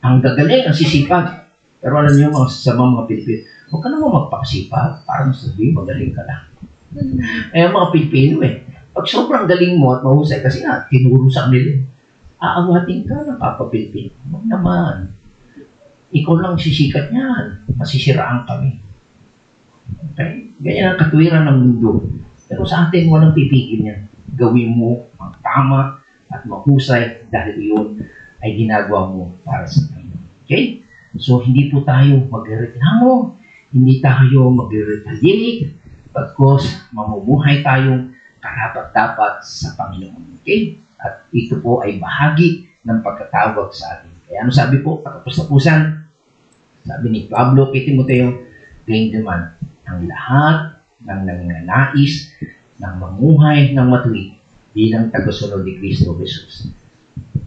ang gagaling, ang sisipag. Pero alam niyo, sa mga Pilipino, huwag ka naman magpakasipag, parang sabihin, magaling ka lang. Eh, mga Pilipino pag sobrang galing mo at mahusay, kasi nga, tinuro sa kanila, aawatin ka ng Papa-Pilipino. Huwag naman. Ikaw lang sisikat niyan. Masisiraan kami. Okay? Ganyan ang katwiran ng mundo. Pero sa atin, walang pipigil niyan. Gawin mo ang tama at mahusay dahil yun ay ginagawa mo para sa Panginoon. Okay? So, hindi po tayo magreklamo. Hindi tayo magre-retaliate. Pagkos, mamumuhay tayong karapat-dapat sa Panginoon. Okay? At ito po ay bahagi ng pagkatawag sa atin. Kaya ano sabi po, patapos-tapusan, sabi ni Pablo kay Timoteo, gayon naman ang lahat ng nanganais ng mamuhay ng matuwid bilang tagasunod ni Kristo Jesus.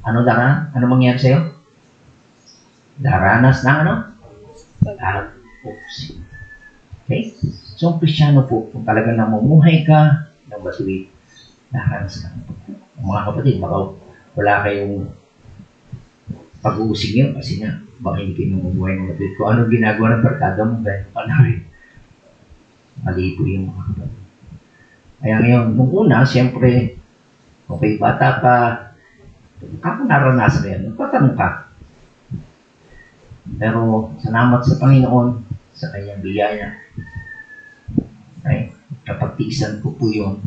Ano dara? Ano mangyari sa'yo? Daranas ng ano? Pag-uusig. Okay? So, ang Kristiyano po, kung talagang namumuhay ka ng matuwid, daranas ka ng pag-uusig. Mga kapatid, baka wala kayong pag-uusig yun kasi nga, baka hindi kayo namumuhay ng matuwid. Kung anong ginagawa ng barkada mo, gano'n pa na rin. Mali po yung mga kapatid. Kaya ngayon, nung una, siyempre, okay, bata ka, ako naranasan na yan, nagpatanong ka. Pero, salamat sa Panginoon, sa kanyang biyaya. Okay? Kapagtiisan ko po yun.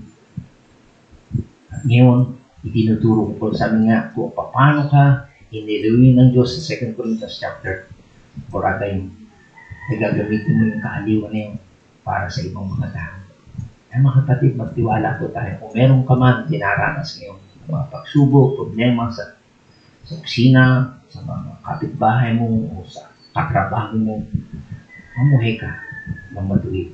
At ngayon, itinuturo ko, sabi nga, kung paano ka iniluwin ng Diyos sa 2 Corinthians chapter 4 atay, gagamitin mo yung kaaliwan na yun para sa ibang mga tao. Ay mga kapatid, magtiwala po tayo. Kung meron ka man dinaranas ngayon, mga pagsubok, problema sa opisina, sa mga kapitbahay mo, o sa katrabaho mo, mamuhay ka ng matuwid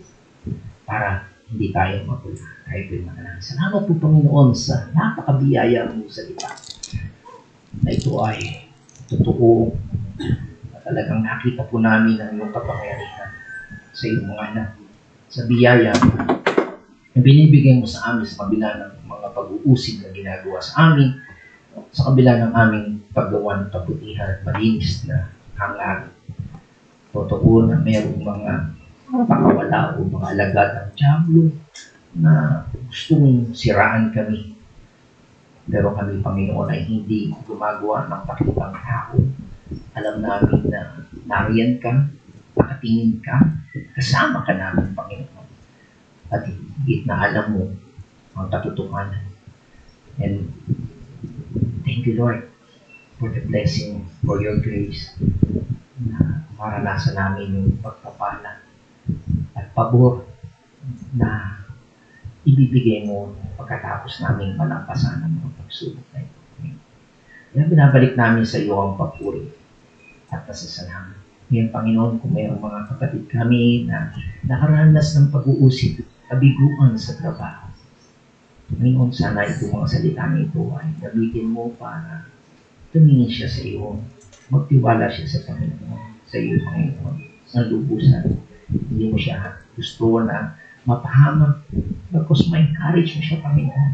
para hindi tayo mapula. Tayo po yung mga salamat po Panginoon sa napakabiyaya mo sa iba. Na ito ay totoo na talagang nakita po namin ang iyong kapangyarihan sa iyong mga anak. Sa biyaya na binibigay mo sa amin sa kabila ng mga pag-uusig na ginagawa sa amin, sa kabila ng aming paggawa ng kabutihan at malinis na hangarin. Totoo na mayroong mga pakawala o mga alagad ng diablo na gustong siraan kami. Pero kami, Panginoon, ay hindi gumagawa ng pakitang tao. Alam namin na nariyan ka, nakatingin ka, kasama ka namin, Panginoon. At higit na alam mo ang katotohanan. And thank you, Lord, for the blessing, for your grace, na maranasan namin yung pagpapala at pabor na ibibigay mo pagkatapos namin malampasan ang mga pagsubok na ito. Kaya binabalik namin sa iyo ang papuri at pasasalamat. Ngayon, Panginoon, kung mayroong mga kapatid kami na nakaranas ng pag-uusip, kabiguan sa trabaho, Panginoon, sana ito mga salita na ito ay gamitin mo para tumingin siya sa iyo, magtiwala siya sa Panginoon, sa iyo, Panginoon, ang lubusan. Hindi mo siya gusto na mapahamak, because ma-encourage mo siya, Panginoon,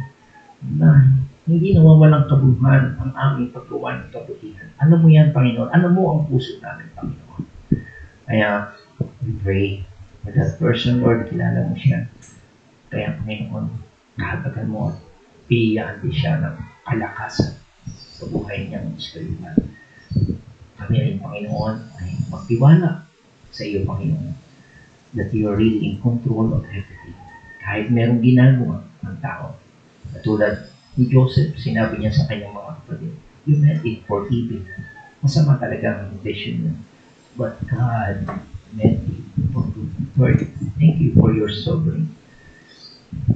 na hindi nawawalang kabuhan ang aming paggawa ng kabutihan. Alam mo yan, Panginoon. Alam mo ang puso namin, Panginoon. Kaya, we pray for that person, Lord, kilala mo siya. Kaya, Panginoon, kahagagan mo at piyaan din siya ng kalakasan sa buhay niyang espiritual. Kami rin, Panginoon, ay magtiwala sa iyo, Panginoon, that you are really in control of everything. Kahit merong ginagawa ng tao. Katulad ni Joseph, sinabi niya sa kanyang mga kapatid, you meant it for evil. Masama talaga ang intention niya. But God meant it for good. Lord, thank you for your sovereign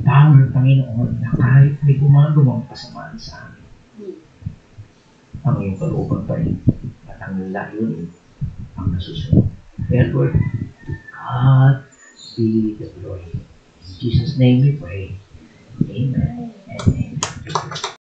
power, Panginoon, na kahit may gumagawang kasamaan sa amin, ang iyong kalooban pa rin at ang layunin ang nasusunod. Kaya Lord, God be the glory. In Jesus' name we pray. Amen and amen. Thank you.